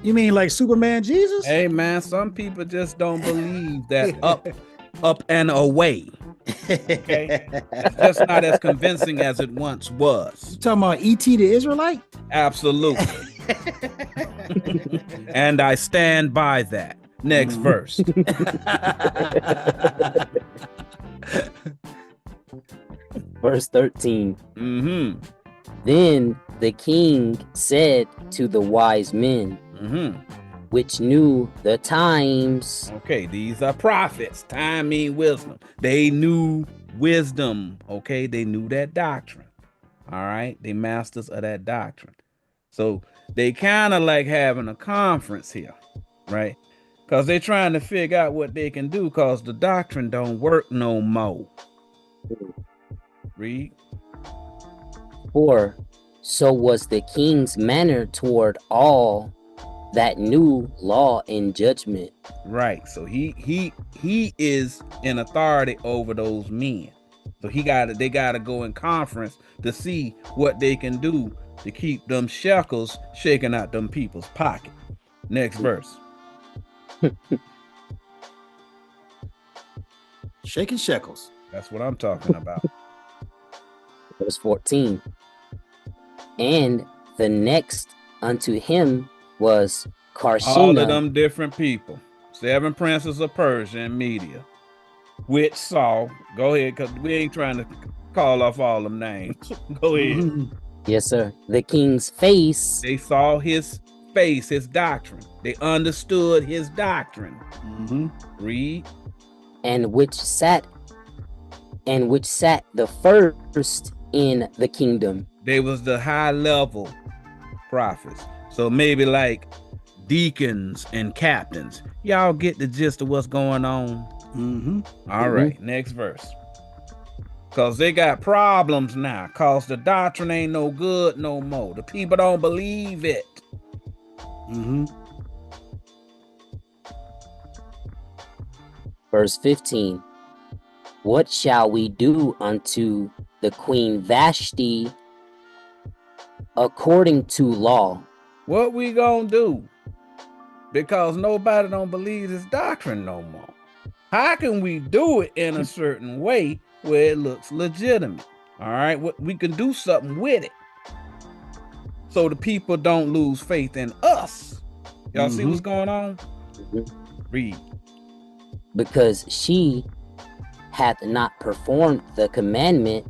You mean like Superman Jesus? Hey man, some people just don't believe that up and away. Okay, it's just not as convincing as it once was. You talking about E.T. the Israelite? Absolutely. And I stand by that. Next verse. Verse 13. Then the king said to the wise men, which knew the times. Okay, these are prophets. Time means wisdom. They knew wisdom. Okay, they knew that doctrine. All right, they masters of that doctrine. So they kind of like having a conference here, right? Because they're trying to figure out what they can do because the doctrine don't work no more. Read. For so was the king's manner toward all that knew law and judgment. Right. So he is in authority over those men. So they gotta go in conference to see what they can do to keep them shekels shaking out them people's pocket. Next verse. Shaking shekels. That's what I'm talking about. Verse 14. And the next unto him was Karshina. All of them different people. 7 princes of Persia and Media. Which saw, go ahead, because we ain't trying to call off all them names. Go ahead. Yes, sir. The king's face. They saw his face, his doctrine. They understood his doctrine. Read. And which sat the first in the kingdom. They was the high level prophets. So maybe like deacons and captains. Y'all get the gist of what's going on? All right, next verse. Because they got problems now. Because the doctrine ain't no good no more. The people don't believe it. Verse 15. What shall we do unto the queen Vashti according to law? What we gonna do? Because nobody don't believe this doctrine no more. How can we do it in a certain way where it looks legitimate? All right, we can do something with it so the people don't lose faith in us. Y'all see what's going on? Read. Because she hath not performed the commandment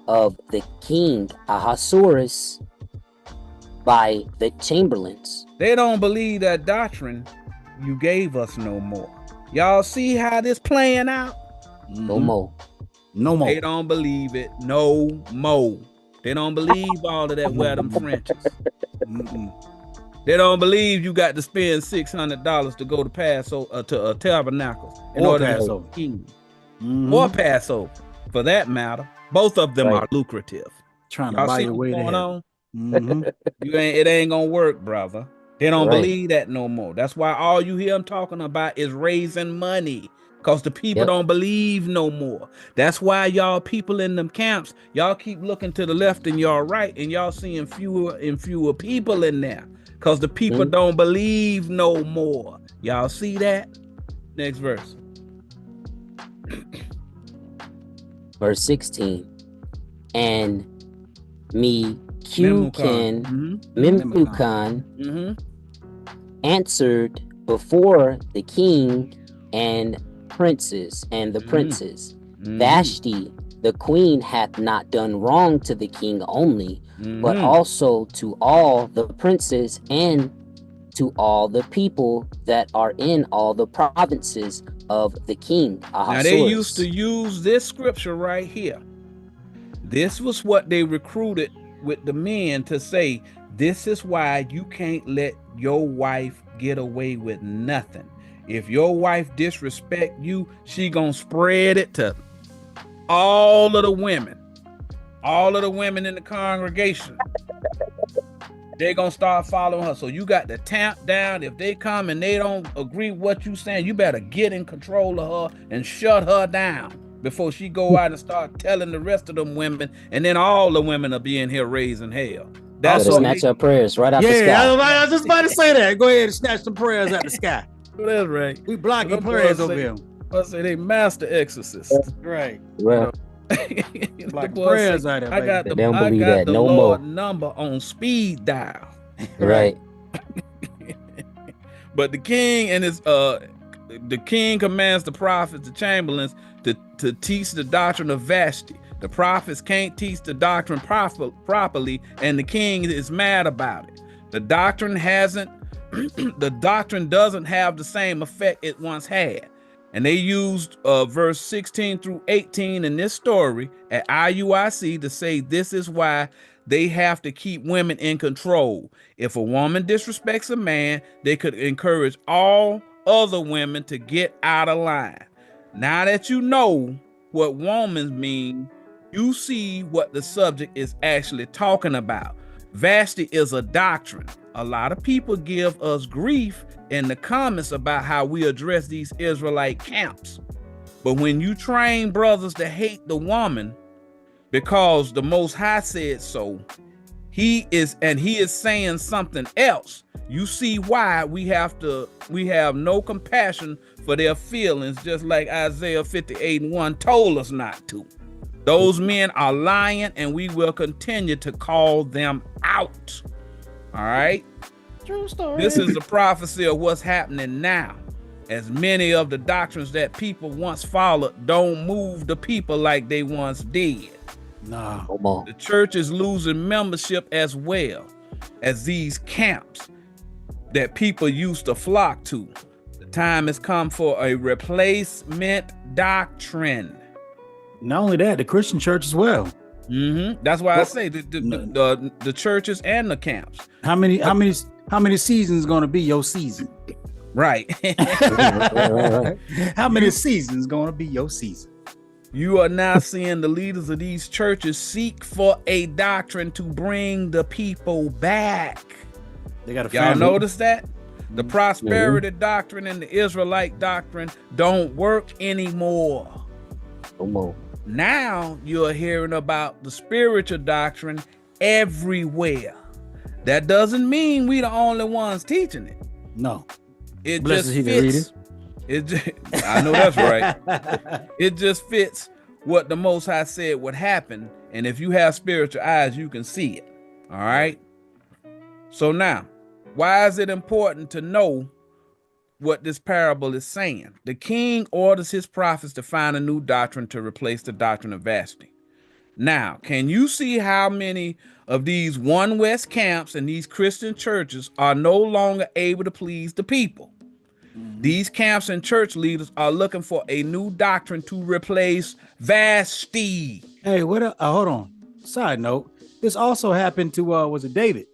of the king Ahasuerus by the chamberlains. They don't believe that doctrine you gave us no more. Y'all see how this playing out? No more. No more. They don't believe it no more. They don't believe all of that wear them Frenches. They don't believe you got to spend $600 to go to Passover to Tabernacles in order Passover. to king. Or Passover, for that matter. Both of them are lucrative. Trying to buy your way going to on? It ain't gonna work, brother. They don't believe that no more. That's why all you hear them talking about is raising money, because the people don't believe no more. That's why y'all people in them camps, y'all keep looking to the left and y'all right, and y'all seeing fewer and fewer people in there, because the people don't believe no more. Y'all see that? Next verse. Verse 16. And Memucan answered before the king and princes and the princes, Vashti the queen hath not done wrong to the king only, but also to all the princes and to all the people that are in all the provinces of the king Ahasuerus. Now they used to use this scripture right here. This was what they recruited with the men to say, this is why you can't let your wife get away with nothing. If your wife disrespect you, she gonna spread it to all of the women in the congregation. They're gonna start following her. So you got to tamp down. If they come and they don't agree with what you saying, you better get in control of her and shut her down before she go out and start telling the rest of them women, and then all the women will be in here raising hell. That's what snatch our prayers right out the sky. I was just about to say that. Go ahead and snatch some prayers out the sky. That's right. We blocking prayers over here. I say they master exorcists. Right. Well, like prayers out there. I got the no Lord more number on speed dial. Right. But the king and the king commands the prophets, the chamberlains, to teach the doctrine of Vashti. The prophets can't teach the doctrine properly, and the king is mad about it. The doctrine doesn't have the same effect it once had. And they used verse 16 through 18 in this story at IUIC to say this is why they have to keep women in control. If a woman disrespects a man, they could encourage all other women to get out of line. Now that you know what woman mean, you see what the subject is actually talking about. Vashti is a doctrine. A lot of people give us grief in the comments about how we address these Israelite camps. But when you train brothers to hate the woman because the Most High said so, he is saying something else, you see why we have no compassion for their feelings, just like Isaiah 58:1 told us not to. Those men are lying, and we will continue to call them out. All right? True story. This is a prophecy of what's happening now, as many of the doctrines that people once followed don't move the people like they once did. Nah. The church is losing membership as well as these camps that people used to flock to. The time has come for a replacement doctrine. Not only that, the Christian church as well. That's why I say the churches and the camps. How many how many seasons gonna be your season? Right. How many seasons gonna be your season? You are now seeing the leaders of these churches seek for a doctrine to bring the people back. They got a Y'all family. notice that? The prosperity doctrine and the Israelite doctrine don't work anymore. No more. Now you're hearing about the spiritual doctrine everywhere. That doesn't mean we the only ones teaching it. No. It Blessed just he that read fits. It just, I know that's right. It just fits what the Most High said would happen. And if you have spiritual eyes, you can see it. All right. So now, why is it important to know what this parable is saying? The king orders his prophets to find a new doctrine to replace the doctrine of Vashti. Now, can you see how many of these One West camps and these Christian churches are no longer able to please the people? These camps and church leaders are looking for a new doctrine to replace Vashti. Hey, what? Hold on. Side note: this also happened to was it David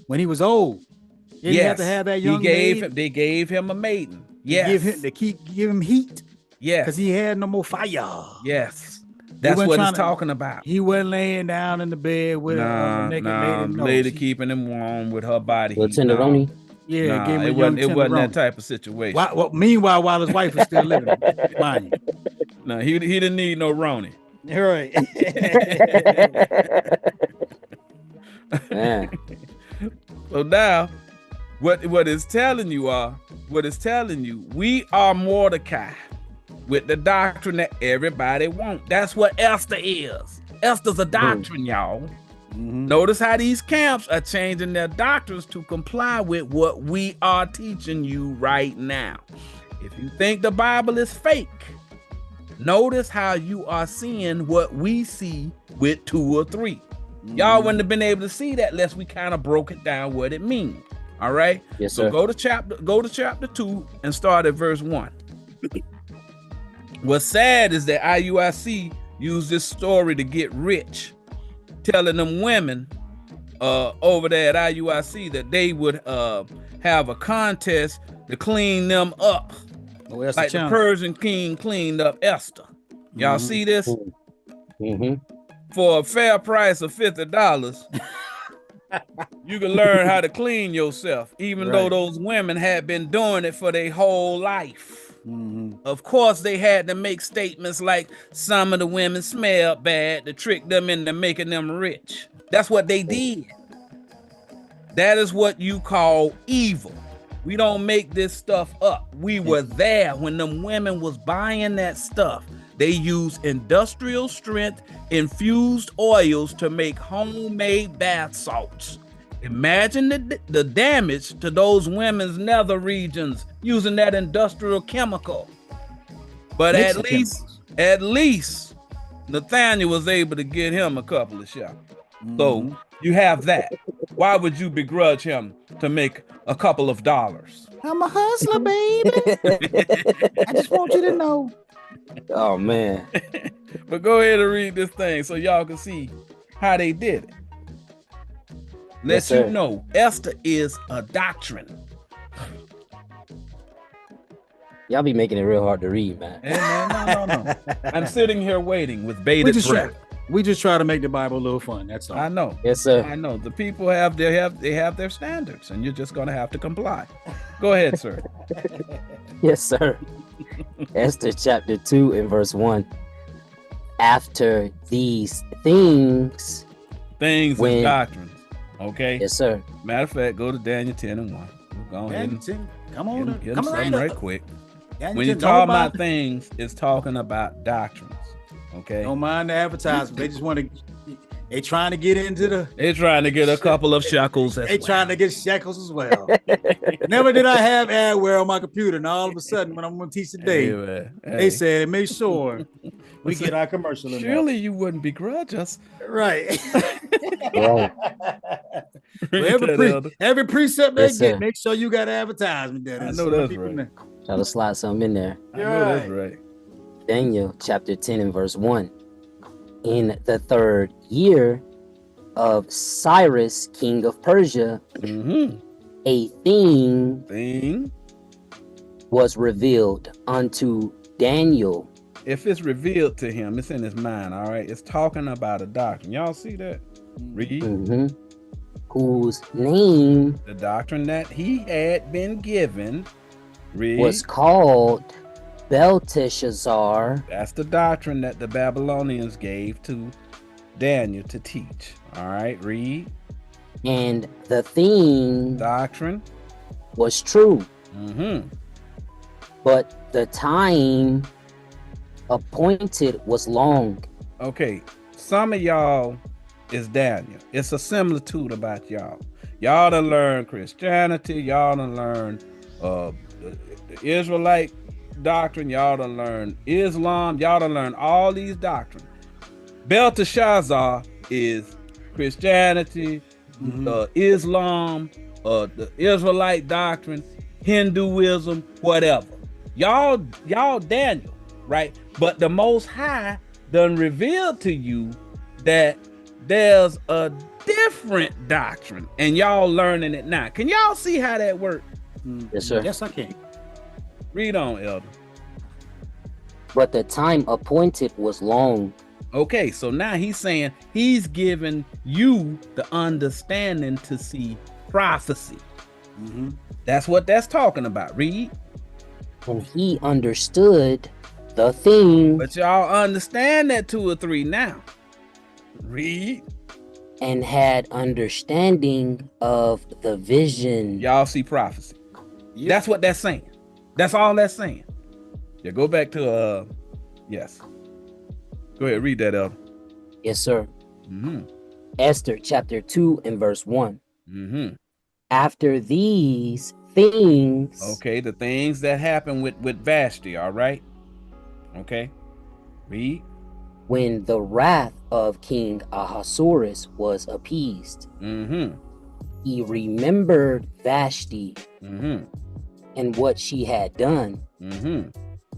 when he was old? Didn't he have to have that young maid? They gave him a maiden. Yes. Give him heat. Yes. Because he had no more fire. Yes. That's what it's talking about. He wasn't laying down in the bed with a naked lady keeping him warm with her body heat. Tenderoni. Yeah, gave him it wasn't that type of situation. Meanwhile, while his wife was still living, mind you. No, he didn't need no Roni. Right. Man. So now, what it's telling you, we are Mordecai with the doctrine that everybody wants. That's what Esther is. Esther's a doctrine, y'all. Notice how these camps are changing their doctrines to comply with what we are teaching you right now. If you think the Bible is fake, notice how you are seeing what we see with 2 or 3. Y'all wouldn't have been able to see that unless we kind of broke it down what it means. All right. Yes, so sir. go to chapter 2 and start at verse 1. What's sad is that IUIC used this story to get rich, telling them women over there at IUIC that they would have a contest to clean them up, like the Persian king cleaned up Esther. Y'all see this? For a fair price of $50, you can learn how to clean yourself, even though those women had been doing it for their whole life. Of course, they had to make statements like some of the women smelled bad to trick them into making them rich. That's what they did. That is what you call evil. We don't make this stuff up. We were there when them women was buying that stuff. They used industrial strength infused oils to make homemade bath salts. Imagine the damage to those women's nether regions using that industrial chemical. But at least Nathaniel was able to get him a couple of shots. So you have that. Why would you begrudge him to make a couple of dollars? I'm a hustler, baby. I just want you to know. Oh, man. But go ahead and read this thing so y'all can see how they did it. Let you know, Esther is a doctrine. Y'all be making it real hard to read, man. Hey, man, no. I'm sitting here waiting with bated breath. We just try to make the Bible a little fun. That's all. I know. Yes, sir. I know. The people have their standards, and you're just gonna have to comply. Go ahead, sir. Yes, sir. Esther chapter 2 and verse 1. After these things and doctrines. Okay. Yes, sir. Matter of fact, go to Daniel 10 and 1. We'll go ahead and come on, get come right quick. When you talk about things, it's talking about doctrines. Okay. Don't mind the advertisement. They just want to. They trying to get into the. They're trying to get a couple of shekels. Trying to get shekels as well. Never did I have adware on my computer, and all of a sudden, when I'm going to teach today, they said, "Make sure we get our commercial." Surely you wouldn't begrudge us, right? Every precept they get, make sure you got advertisement there. I know that's right. Try to slide something in there. I know that's right. Daniel chapter 10 and verse 1. In the 3rd year of Cyrus, king of Persia, a thing was revealed unto Daniel. If it's revealed to him, it's in his mind, all right? It's talking about a doctrine. Y'all see that? Read. Whose name The doctrine that he had been given. Read. was called Belteshazzar. That's the doctrine that the Babylonians gave to Daniel to teach. All right, read. And the thing Doctrine was true. Mm-hmm. But the time appointed was long. Okay, some of y'all is Daniel. It's a similitude about y'all. Y'all done learn Christianity. Y'all done learn the Israelite doctrine. Y'all done learn Islam. Y'all done learn all these doctrines. Belteshazzar is Christianity, Islam, the Israelite doctrine, Hinduism, whatever. Y'all Daniel, right? But the Most High done revealed to you that there's a different doctrine, and y'all learning it now. Can y'all see how that works? Yes, sir. Yes, I can. Read on, Elder. But the time appointed was long. Okay, so now he's saying he's giving you the understanding to see prophecy. That's what that's talking about. Read. And he understood the thing. But y'all understand that 2 or 3 now. Read. And had understanding of the vision. Y'all see prophecy. Yep. That's what that's saying. That's all that's saying. Yeah, go back to yes. Go ahead, read that up. Yes, sir. Esther chapter 2 and verse 1. After these things. Okay, the things that happened with Vashti, all right? Okay. Read. When the wrath of King Ahasuerus was appeased, he remembered Vashti and what she had done,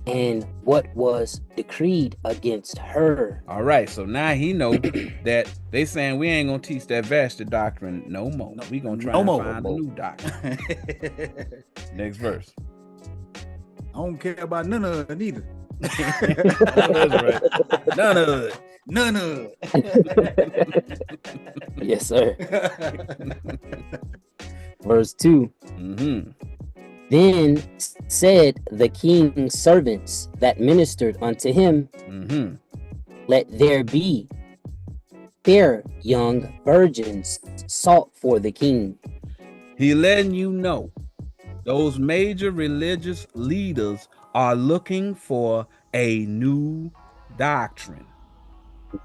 and what was decreed against her. All right, so now he knows that they saying we ain't gonna teach that Vashti doctrine no more. We gonna try to find a new doctrine. Next verse. I don't care about none of it either. That's right. None of it. None of it. Yes, sir. Verse 2. Then said the king's servants that ministered unto him, let there be fair young virgins sought for the king. He letting you know those major religious leaders are looking for a new doctrine.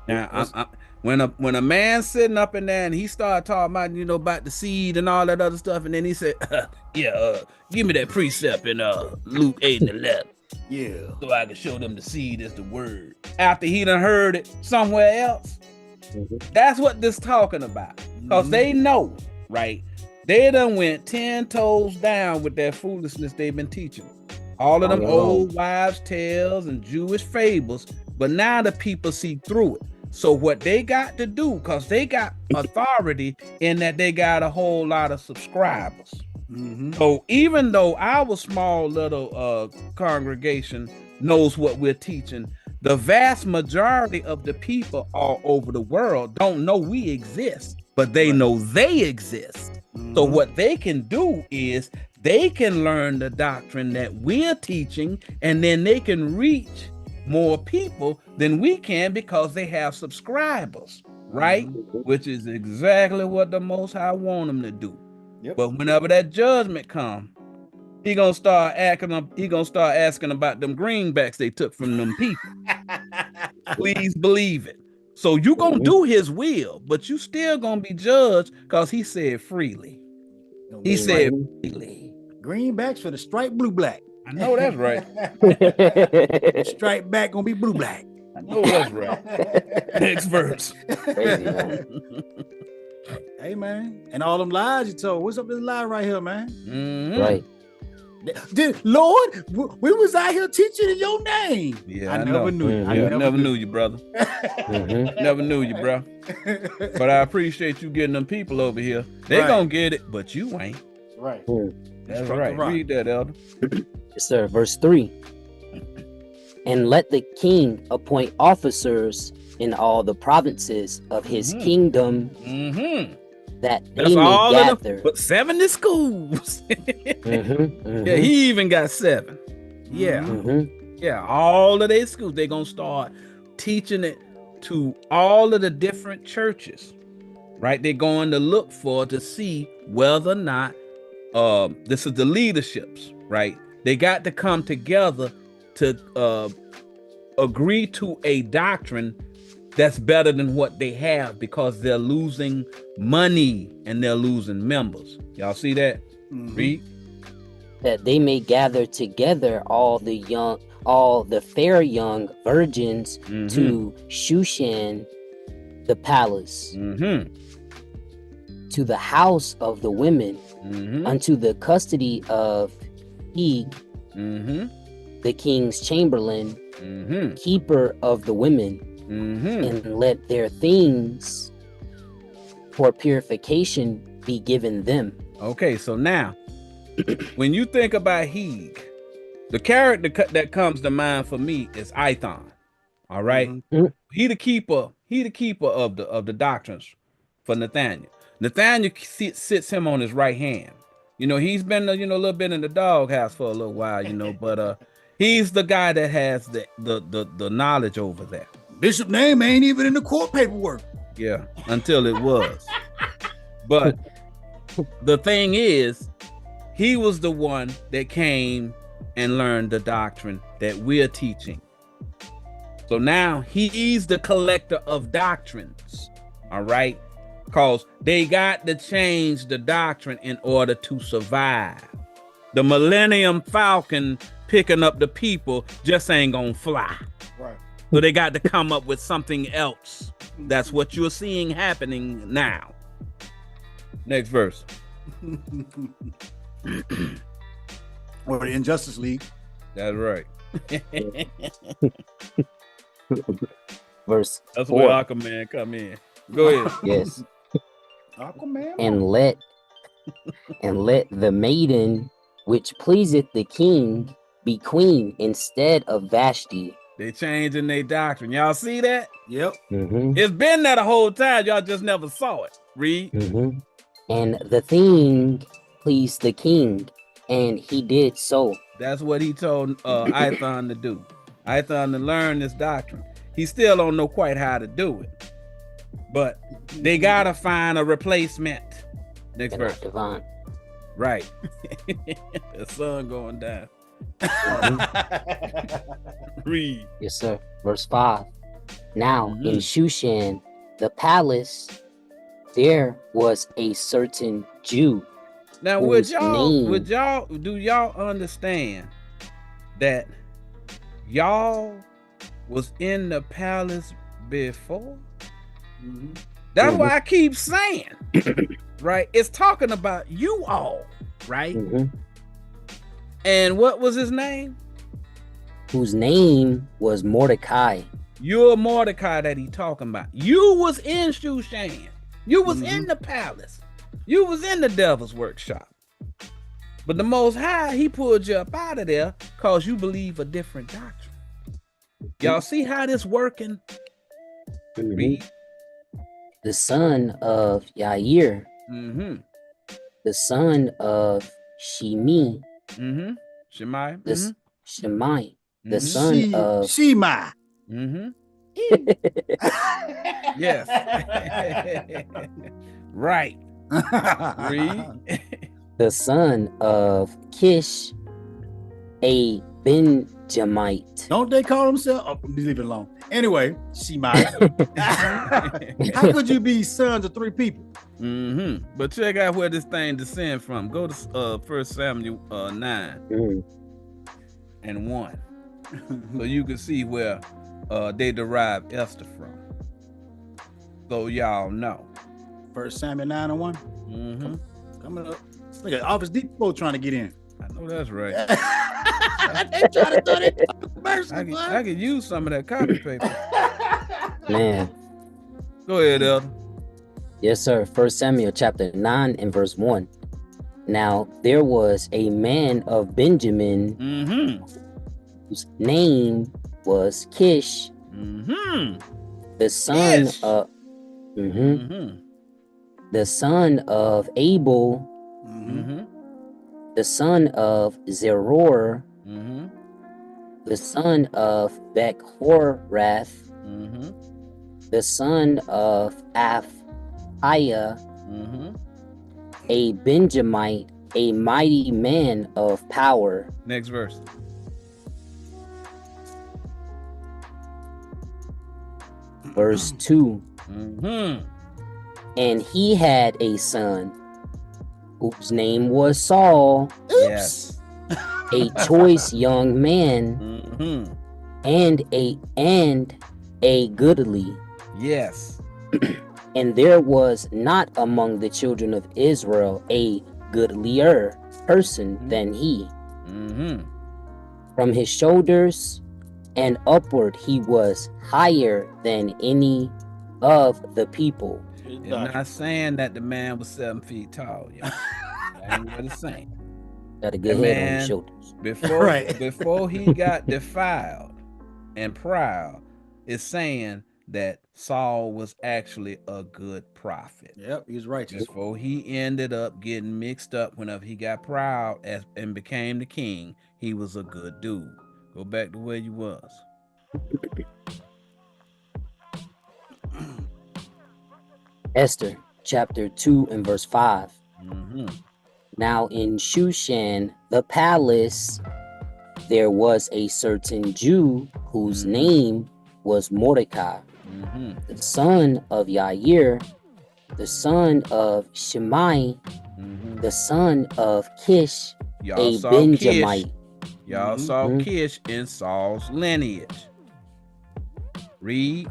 Now, when a man sitting up in there and he started talking about, about the seed and all that other stuff, and then he said, give me that precept in Luke 8 and 11. Yeah. So I can show them the seed is the word. After he done heard it somewhere else. That's what this talking about. Because they know, right? They done went 10 toes down with that foolishness they've been teaching. All of them old wives' tales and Jewish fables, but now the people see through it. So what they got to do, because they got authority in that they got a whole lot of subscribers. So even though our small little congregation knows what we're teaching, the vast majority of the people all over the world don't know we exist, but they know they exist. So what they can do is they can learn the doctrine that we're teaching, and then they can reach more people than we can because they have subscribers, right? Which is exactly what the Most High want them to do. But whenever that judgment comes, he gonna start asking about them greenbacks they took from them people. Please believe it. So you gonna do his will, but you still gonna be judged because he said freely. He said freely. Greenbacks for the striped blue black. I know that's right. Stripe back gonna be blue black. I know that's right. Next verse. Hey man, and all them lies you told. What's up with this lie right here, man? Right. Lord, we was out here teaching in your name. Yeah, I never knew you. I never knew you, brother. Never knew you, bro. But I appreciate you getting them people over here. They gonna get it, but you ain't. right. That's right. Read that, Elder. Yes, sir. Verse 3. And let the king appoint officers in all the provinces of his kingdom, that they may gather. But 70 schools. Yeah, he even got 7. Yeah. Yeah, all of their schools. They're going to start teaching it to all of the different churches, right? They're going to look for to see whether or not this is the leaderships, right? They got to come together to agree to a doctrine that's better than what they have, because they're losing money and they're losing members. Y'all see that? Read. That they may gather together all the fair young virgins to Shushan the palace, to the house of the women, unto the custody of Heg, the king's chamberlain, keeper of the women, and let their things for purification be given them. Okay, so now, when you think about Heg, the character that comes to mind for me is Ithon. All right, he the keeper of the doctrines for Nathaniel. Nathaniel sits him on his right hand. You know, he's been a little bit in the doghouse for a little while, but he's the guy that has the knowledge over that. Bishop name ain't even in the court paperwork. Yeah, until it was. But the thing is, he was the one that came and learned the doctrine that we're teaching. So now he's the collector of doctrines. All right, because they got to change the doctrine in order to survive. The Millennium Falcon picking up the people just ain't gonna fly. Right. So they got to come up with something else. That's what you're seeing happening now. Next verse. Or the Injustice League. That's right. Verse That's 4. where Aquaman come in. Go ahead. Yes. Aquaman. And let the maiden which pleaseth the king be queen instead of Vashti. They changing their doctrine. Y'all see that? Yep. It's been there the whole time. Y'all just never saw it. Read. And the thing pleased the king, and he did so. That's what he told Ithon to do. Ithon to learn this doctrine. He still don't know quite how to do it. But they gotta find a replacement. Next verse. Divine. Right. The sun going down. Read. Yes, sir. Verse 5. Now in Shushan, the palace, there was a certain Jew. Now, do y'all understand that y'all was in the palace before? That's why I keep saying, right? It's talking about you all, right? And what was his name? Whose name was Mordecai. You're Mordecai that he talking about. You was in Shushan. You was in the palace. You was in the devil's workshop. But the Most High, he pulled you up out of there because you believe a different doctrine. Y'all see how this working? Read. The son of Yair, the son of Shimi, Shemai, Shemai, the son of Shema. Yes. Right. Read. The son of Kish, a Benjamite. Don't they call themselves? Oh, leave it alone. Anyway, Shema. How could you be sons of 3 people? But check out where this thing descend from. Go to 1 Samuel 9 and 1. So you can see where they derive Esther from. So y'all know. 1 Samuel 9 and 1. Coming up. Look at Office Depot trying to get in. I know that's right. They trying to throw that commercial. I could use some of that copy paper. Man. Go ahead, Elder. Yes, sir. 1 Samuel chapter 9 and verse 1. Now there was a man of Benjamin whose name was Kish, the son of the son of Abel, the son of Zeror, the son of Bechhorath, the son of Aphiah, a Benjamite, a mighty man of power. Next verse. Verse 2. And he had a son whose name was Saul. Yes. A choice young man, and a goodly. Yes. And there was not among the children of Israel a goodlier person than he. From his shoulders and upward he was higher than any of the people. It's not saying that the man was 7 feet tall, y'all. That ain't what it's saying. Got a good head on his shoulders. Before he got defiled and proud, it's saying that Saul was actually a good prophet. Yep, he was righteous. Before he ended up getting mixed up whenever he got proud and became the king, he was a good dude. Go back to where you was. Esther chapter 2 and verse 5. Now in Shushan the palace there was a certain Jew whose name was Mordecai, the son of Yair, the son of Shimei, the son of Kish, a Benjamite. Y'all saw Kish in Saul's lineage. Read.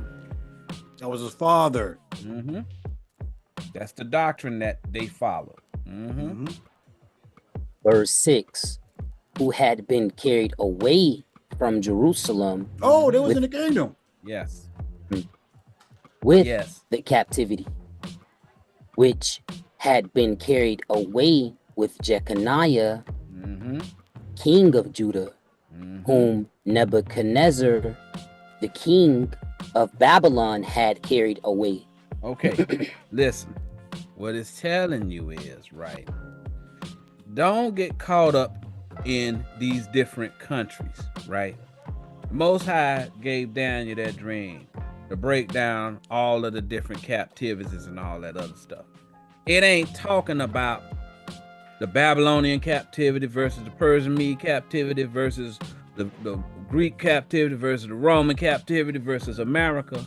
That was his father. That's the doctrine that they followed. Verse 6. Who had been carried away from Jerusalem. Oh, they was in the kingdom. Yes. With the captivity, which had been carried away with Jeconiah, king of Judah, whom Nebuchadnezzar, the king of Babylon, had carried away. Okay, listen. What it's telling you is, right, don't get caught up in these different countries, right? The Most High gave Daniel that dream to break down all of the different captivities and all that other stuff. It ain't talking about the Babylonian captivity versus the Persian Media captivity versus the Greek captivity versus the Roman captivity versus America.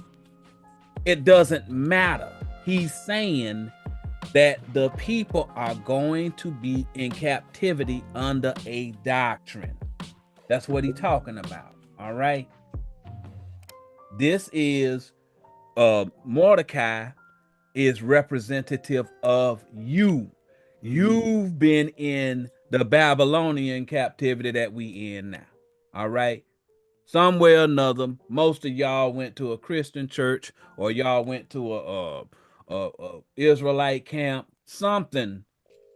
It doesn't matter. He's saying that the people are going to be in captivity under a doctrine. That's what he's talking about. All right. This is Mordecai is representative of you. You've been in the Babylonian captivity that we in now. All right. Some way or another, most of y'all went to a Christian church or y'all went to a Israelite camp, something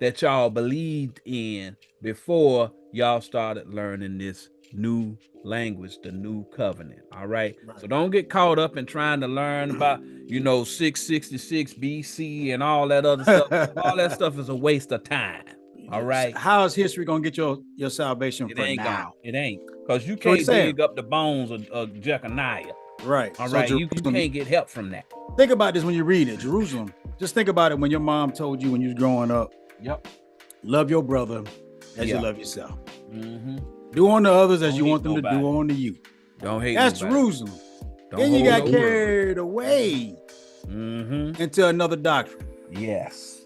that y'all believed in before y'all started learning this new language, the new covenant. All right. So don't get caught up in trying to learn about, 666 BC and all that other stuff. All that stuff is a waste of time. All right. How is history gonna get your salvation for now? It ain't. Because you can't dig up the bones of Jeconiah. Right. All right. You can't get help from that. Think about this when you read it. Jerusalem. Just think about it when your mom told you when you was growing up. Yep. Love your brother as you love yourself. Do unto others as you want them to do unto you. Don't hate. That's nobody. Jerusalem. Then you got carried away into another doctrine. Yes.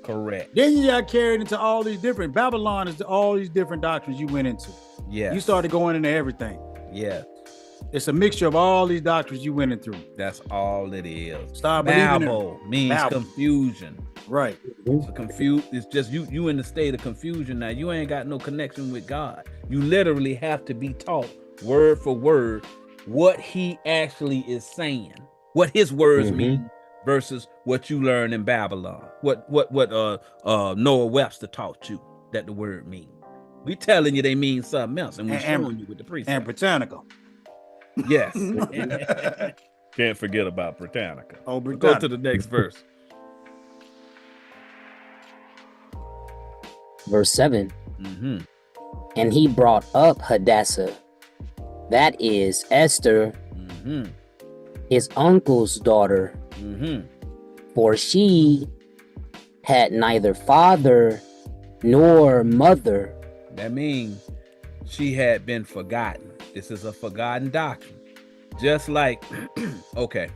Correct. Then you got carried into all these different Babylon is all these different doctrines you went into. Yeah. You started going into everything. Yeah. It's a mixture of all these doctrines you went into. That's all it is. Start believing it. Means confusion. Right. It's just you in the state of confusion now. You ain't got no connection with God. You literally have to be taught word for word what he actually is saying, what his words mean versus what you learn in Babylon. What Noah Webster taught you that the word means. We telling you they mean something else, and we showing you with the precept. And Britannica. Yes. Can't forget about Britannica. Oh, We'll Britannica. go to the next verse. Verse 7. And he brought up Hadassah, that is Esther, his uncle's daughter, for she had neither father nor mother. That means she had been forgotten. This is a forgotten doctrine. Just like, okay,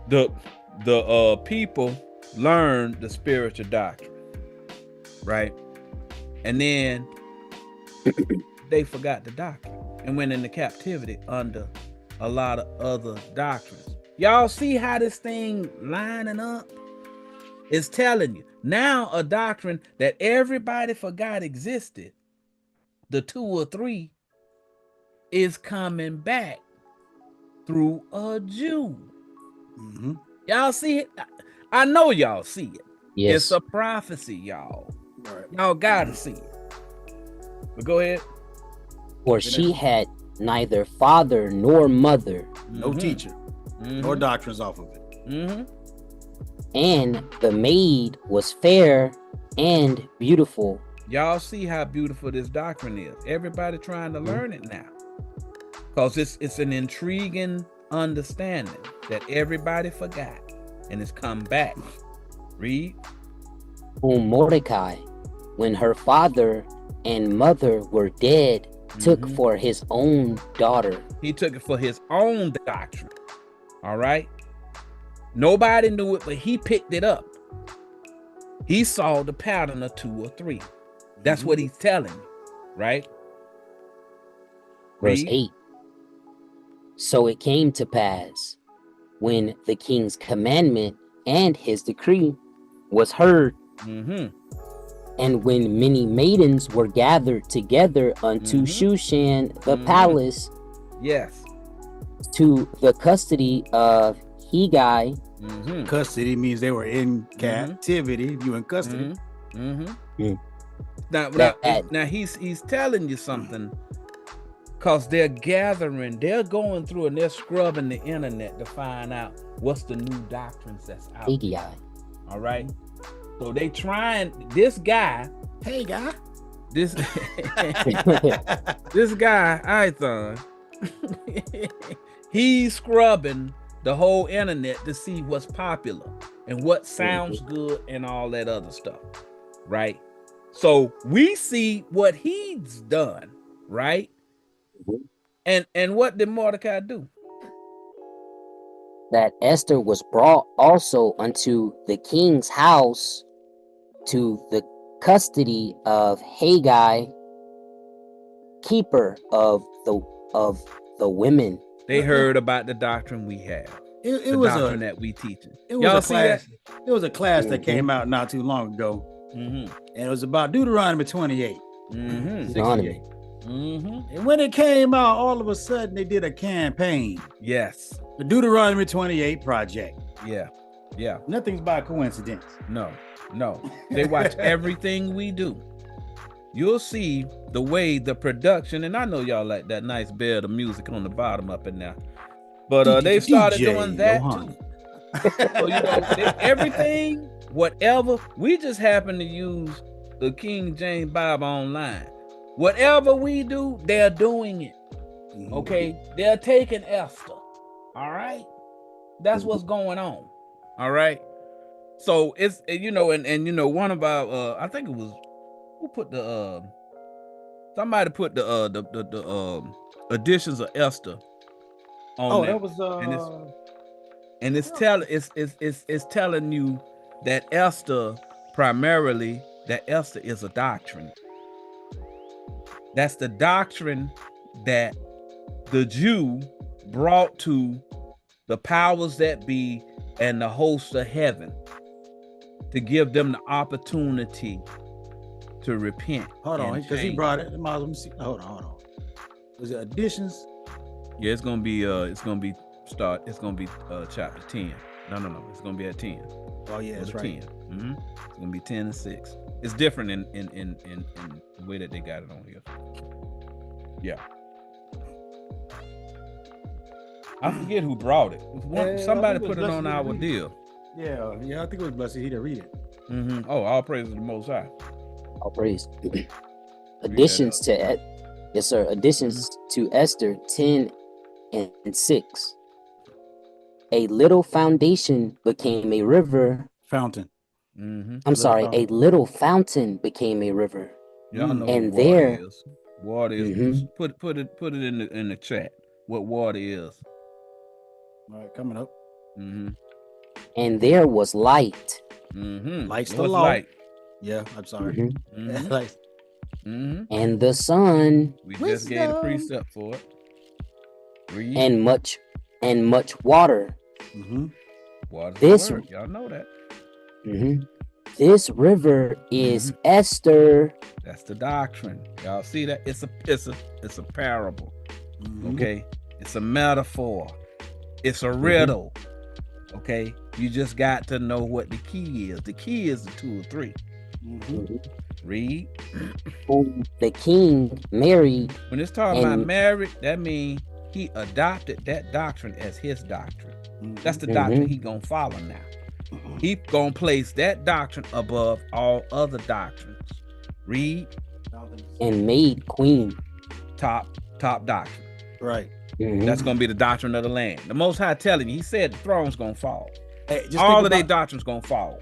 the people learned the spiritual doctrine, right? And then they forgot the doctrine and went into captivity under a lot of other doctrines. Y'all see how this thing lining up? It's telling you now a doctrine that everybody forgot existed, the 2 or 3, is coming back through a Jew. Y'all see it? I know y'all see it. Yes. It's a prophecy, y'all. Y'all gotta see it. But go ahead. For she had neither father nor mother. No teacher. Nor doctrines off of it. And the maid was fair and beautiful. Y'all see how beautiful this doctrine is. Everybody trying to learn it now. Because it's an intriguing understanding that everybody forgot. And it's come back. Read. Whom Mordecai, when her father and mother were dead, took for his own daughter. He took it for his own doctrine. All right. Nobody knew it, but he picked it up. He saw the pattern of 2 or 3. That's what he's telling you, right? Verse 8. So it came to pass, when the king's commandment and his decree was heard, and when many maidens were gathered together unto Shushan the palace, to the custody of Hegai. Custody means they were in captivity. If you in custody. Now he's telling you something, because they're gathering, they're going through and they're scrubbing the internet to find out what's the new doctrines that's out. Hegai. All right. So they trying this guy. Hey guy. This this guy, Ithon, he's scrubbing the whole internet to see what's popular and what sounds good and all that other stuff, right? So we see what he's done, right? And what did Mordecai do? That Esther was brought also unto the king's house to the custody of Hegai, keeper of the women. They heard about the doctrine we have. It was doctrine that we teaching. It was a class. It was a class that came out not too long ago, and it was about Deuteronomy 28. 68. And when it came out, all of a sudden they did a campaign. Yes. The Deuteronomy 28 project. Yeah. Yeah. Nothing's by coincidence. No. They watch everything we do. You'll see the way the production, and I know y'all like that nice bed of music on the bottom up in there. But they started doing that too. So, everything, whatever, we just happen to use the King James Bible online. Whatever we do, they're doing it. Okay? They're taking Esther. All right? That's what's going on. All right? So it's, and one of our, I think it was, who put the, somebody put the editions of Esther on there. That was, and it's telling you that Esther, primarily, that Esther is a doctrine. That's the doctrine that the Jew brought to the powers that be and the hosts of heaven to give them the opportunity to repent. Hold on, because he brought it. Hold on. Was it additions? Yeah, it's gonna be start. It's gonna be chapter 10. No. It's gonna be at 10. Oh yeah, that's right. 10. It's gonna be 10 and 6. It's different in the way that they got it on here. Yeah. I forget who brought it. Somebody put it on our deal. Yeah, I think it was Blessed. He didn't read it. Oh, all praise to the Most High. All praise. Additions to yes, sir. Additions to Esther 10 and 6. A little foundation became a river. Fountain. I'm sorry. A little fountain became a river. Y'all know and what there water is. Put it in the chat. What water is? All right, coming up. And there was light. Light's the law. Light? Yeah, I'm sorry. Light. And the sun. We just gave the precept for it. Read. And much water. Water's This the word. Y'all know that. This river is Esther. That's the doctrine. Y'all see that? It's a parable. Okay, it's a metaphor. It's a riddle. Okay, you just got to know what the key is. The key is the 2 or 3. Read. The king married. When it's talking about married, that means he adopted that doctrine as his doctrine. That's the doctrine he gonna follow now. He gonna place that doctrine above all other doctrines. Read. And made queen. Top doctrine. Right. That's gonna be the doctrine of the land. The Most High telling you, he said the throne's gonna fall. Hey, all of their doctrines gonna fall.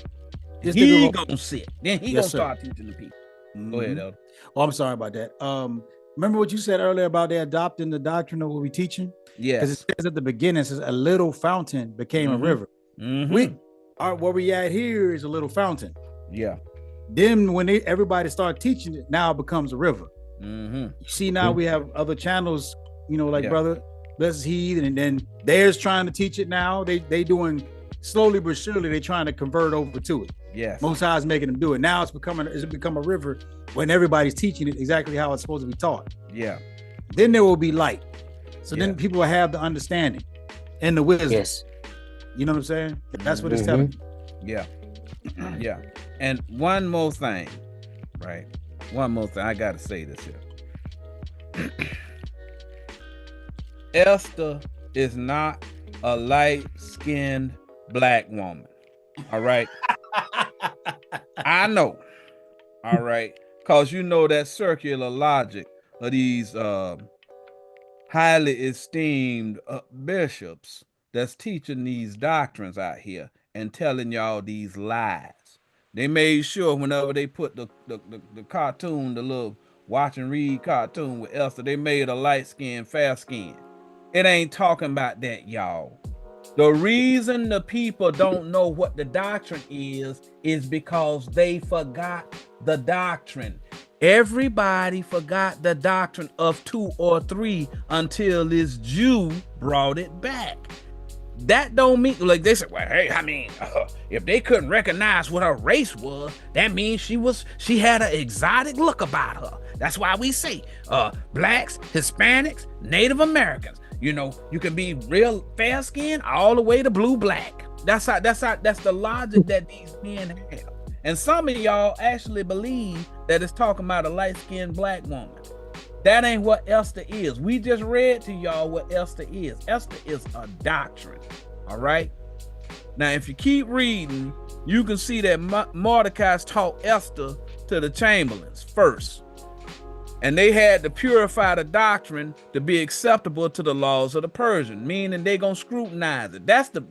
He gonna sit. Then he gonna start teaching the people. Go ahead, Elder. Oh, I'm sorry about that. Remember what you said earlier about they adopting the doctrine of what we teaching? Yeah. Because it says at the beginning, it says a little fountain became a river. Where we at here is a little fountain. Yeah. Then when everybody start teaching it, now it becomes a river. You see, now we have other channels, like Brother Blessed Heath, and then theirs trying to teach it now. They doing slowly but surely, they trying to convert over to it. Yes. Most High is making them do it. Now it's become a river when everybody's teaching it exactly how it's supposed to be taught. Yeah. Then there will be light. So then people will have the understanding and the wisdom. Yes. You know what I'm saying? That's what it's telling you. Yeah. Yeah. And one more thing, right? One more thing. I got to say this here. Esther is not a light-skinned black woman. All right. I know. All right. Because that circular logic of these highly esteemed bishops that's teaching these doctrines out here and telling y'all these lies. They made sure whenever they put the cartoon, the little watch and read cartoon with Esther, they made a light skin, fair skin. It ain't talking about that, y'all. The reason the people don't know what the doctrine is because they forgot the doctrine. Everybody forgot the doctrine of 2 or 3 until this Jew brought it back. That don't mean, like they said, well, hey, I mean, if they couldn't recognize what her race was, that means she had an exotic look about her. That's why we say blacks, Hispanics, Native Americans. You can be real fair skinned all the way to blue black. That's the logic that these men have. And some of y'all actually believe that it's talking about a light-skinned black woman. That ain't what Esther is. We just read to y'all what Esther is. Esther is a doctrine. All right. Now, if you keep reading, you can see that Mordecai's taught Esther to the chamberlains first. And they had to purify the doctrine to be acceptable to the laws of the Persian, meaning they gonna scrutinize it. That's the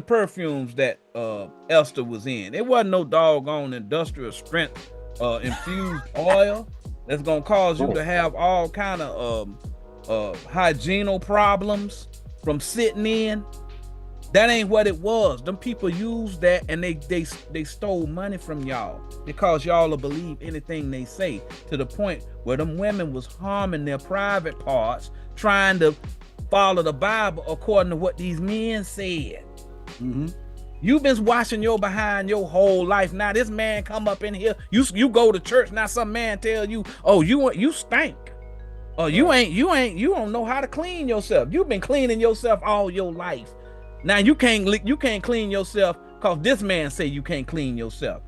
perfumes that Esther was in. It wasn't no doggone industrial strength infused oil that's gonna cause you to have all kind of hygienal problems from sitting in. That ain't what it was. Them people used that and they stole money from y'all because y'all will believe anything they say, to the point where them women was harming their private parts trying to follow the Bible according to what these men said. You've been washing your behind your whole life. Now this man come up in here, you go to church, now some man tell you, oh, you stink. Oh, you don't know how to clean yourself. You've been cleaning yourself all your life. Now you can't clean yourself because this man say you can't clean yourself.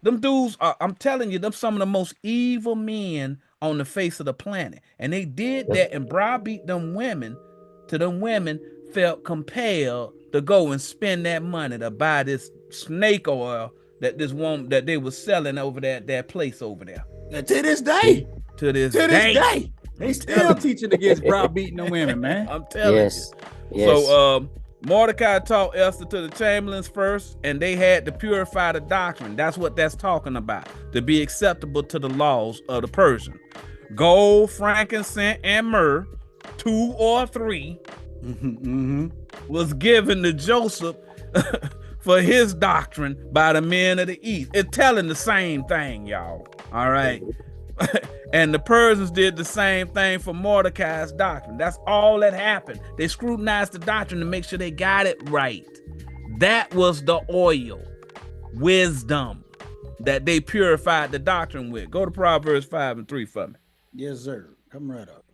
Them dudes are, I'm telling you, them some of the most evil men on the face of the planet. And they did that and browbeat them women till them women felt compelled to go and spend that money to buy this snake oil that this woman that they was selling over there, that place over there. To this day. To this day. They still teaching against browbeating the women, man. I'm telling you. Yes. So Mordecai taught Esther to the chamberlains first, and they had to purify the doctrine. That's what that's talking about, to be acceptable to the laws of the Persian. Gold, frankincense, and myrrh, 2 or 3, was given to Joseph for his doctrine by the men of the East. It's telling the same thing, y'all. All right. And the Persians did the same thing for Mordecai's doctrine. That's all that happened. They scrutinized the doctrine to make sure they got it right. That was the oil, wisdom, that they purified the doctrine with. Go to Proverbs 5:3 for me. Yes, sir. Come right up.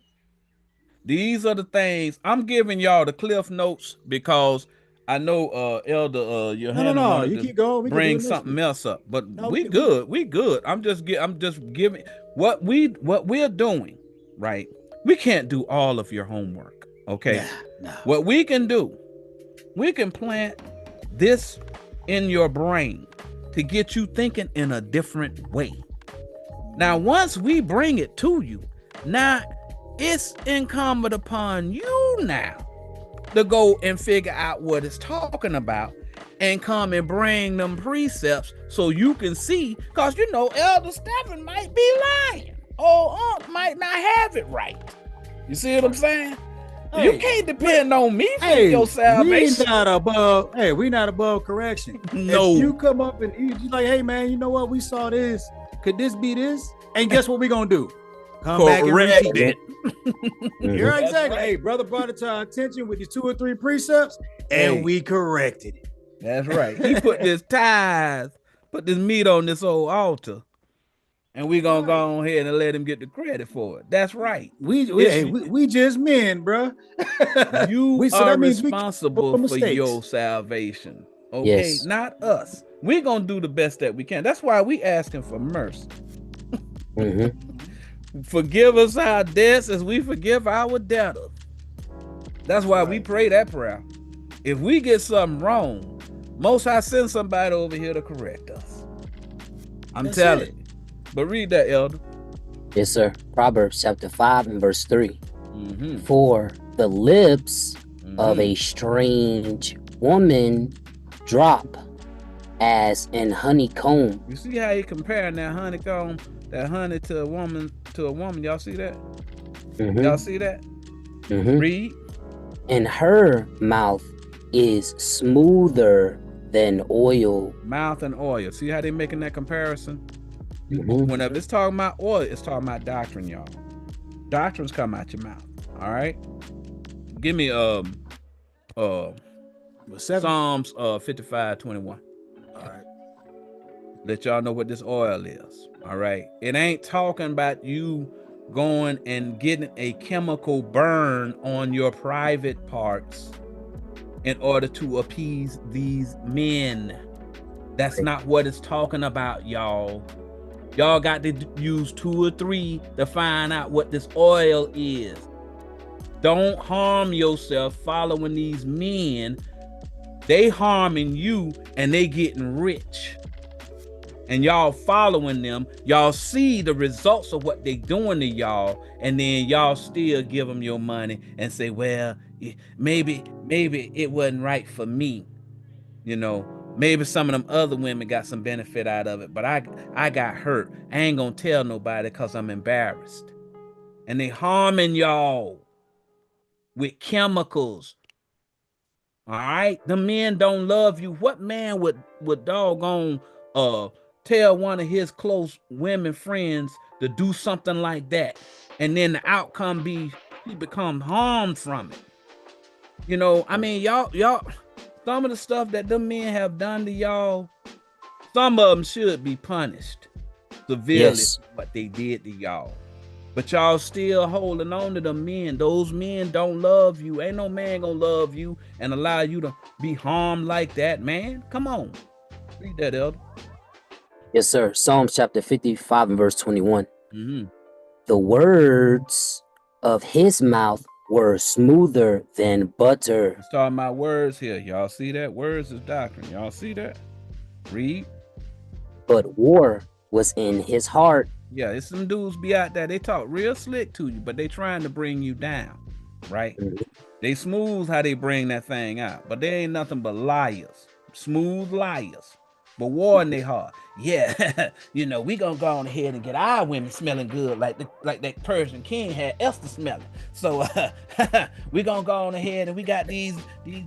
These are the things I'm giving y'all, the cliff notes, because I know Elder Johanna no, you keep going. Bring something else up, but we good. I'm just giving what we're doing, right? We can't do all of your homework, okay? Nah. What we can do, we can plant this in your brain to get you thinking in a different way. Now, once we bring it to you, now it's incumbent upon you now to go and figure out what it's talking about and come and bring them precepts so you can see, because you know Elder Stephen might be lying or might not have it right. You see what I'm saying? Hey, you can't depend on me for your salvation. We not above correction. No. If you come up and you like, hey man, you know what? We saw this. Could this be this? And guess what we gonna do? Come back and repeat it. You're exactly. Right. Hey, brother brought it to our attention with these 2 or 3 precepts, and we corrected it. That's right. He put this meat on this old altar, and we gonna go on ahead and let him get the credit for it. That's right. We just men, bro. You are responsible for your salvation. Okay, yes. Not us. We're gonna do the best that we can. That's why we asking for mercy. Forgive us our debts as we forgive our debtors. That's why we pray that prayer. If we get something wrong, Most High send somebody over here to correct us. I'm telling you. But read that, Elder. Yes, sir. Proverbs chapter 5 and verse 3. For the lips of a strange woman drop as in honeycomb. You see how you comparing that honeycomb, that honey to a woman, Y'all see that? Y'all see that? Read. And her mouth is smoother than oil. Mouth and oil. See how they making that comparison? Whenever it's talking about oil, it's talking about doctrine, y'all. Doctrines come out your mouth. All right. Give me Psalms 55:21. All right. Let y'all know what this oil is. All right. It ain't talking about you going and getting a chemical burn on your private parts in order to appease these men. That's not what it's talking about, y'all. Y'all got to use 2 or 3 to find out what this oil is. Don't harm yourself following these men. They harming you and they getting rich. And y'all following them, y'all see the results of what they doing to y'all, and then y'all still give them your money and say, well, maybe it wasn't right for me. You know, maybe some of them other women got some benefit out of it, but I got hurt. I ain't gonna tell nobody because I'm embarrassed. And they harming y'all with chemicals. All right, the men don't love you. What man would doggone tell one of his close women friends to do something like that, and then the outcome be he become harmed from it? You know, I mean, y'all, some of the stuff that them men have done to y'all, some of them should be punished severely for what they did to y'all. But y'all still holding on to the men. Those men don't love you. Ain't no man gonna love you and allow you to be harmed like that, man. Come on. Read that, Elder. Yes, sir. Psalms chapter 55 and verse 21. Mm-hmm. The words of his mouth were smoother than butter. Let's talk about words here. Y'all see that? Words is doctrine. Y'all see that? Read. But war was in his heart. Yeah, it's some dudes be out there. They talk real slick to you, but they trying to bring you down, right? Mhm. They smooth how they bring that thing out, but they ain't nothing but liars, smooth liars. But war in their heart. Yeah, you know, we gonna go on ahead and get our women smelling good like that Persian king had Esther smelling. So we gonna go on ahead and we got these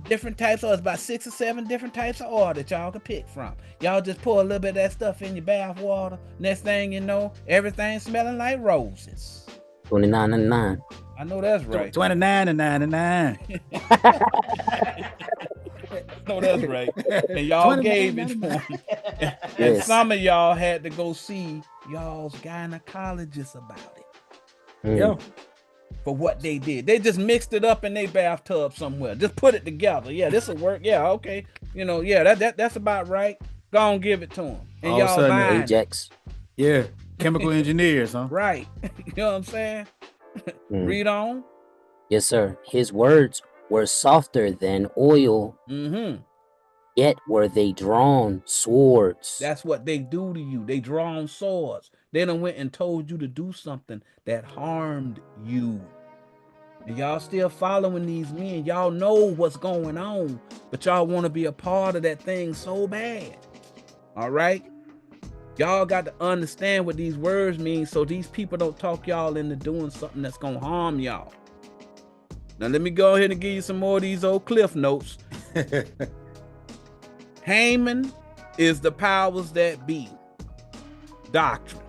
different types of oil. It's about 6 or 7 different types of oil that y'all can pick from. Y'all just pour a little bit of that stuff in your bath water. Next thing you know, everything smelling like roses. $29.99. I know that's right. $29.99. No, that's right. And y'all gave it to him. And Yes. some of y'all had to go see y'all's gynecologist about it. Mm. Yo, For what they did. They just mixed it up in their bathtub somewhere. Just put it together. Yeah, this will work. Yeah, okay. You know, yeah, that's about right. Go on, give it to them. And All of a y'all sudden, buying it. Ajax. yeah, chemical engineers, huh? Right. You know what I'm saying? Mm. Read on. Yes, sir. His words were softer than oil, Mm-hmm. yet were they drawn swords. That's what they do to you. They draw on swords. They done went and told you to do something that harmed you. And y'all still following these men. Y'all know what's going on, but y'all want to be a part of that thing so bad. All right? Y'all got to understand what these words mean so these people don't talk y'all into doing something that's going to harm y'all. Now, let me go ahead and give you some more of these old cliff notes. Haman is the powers that be doctrine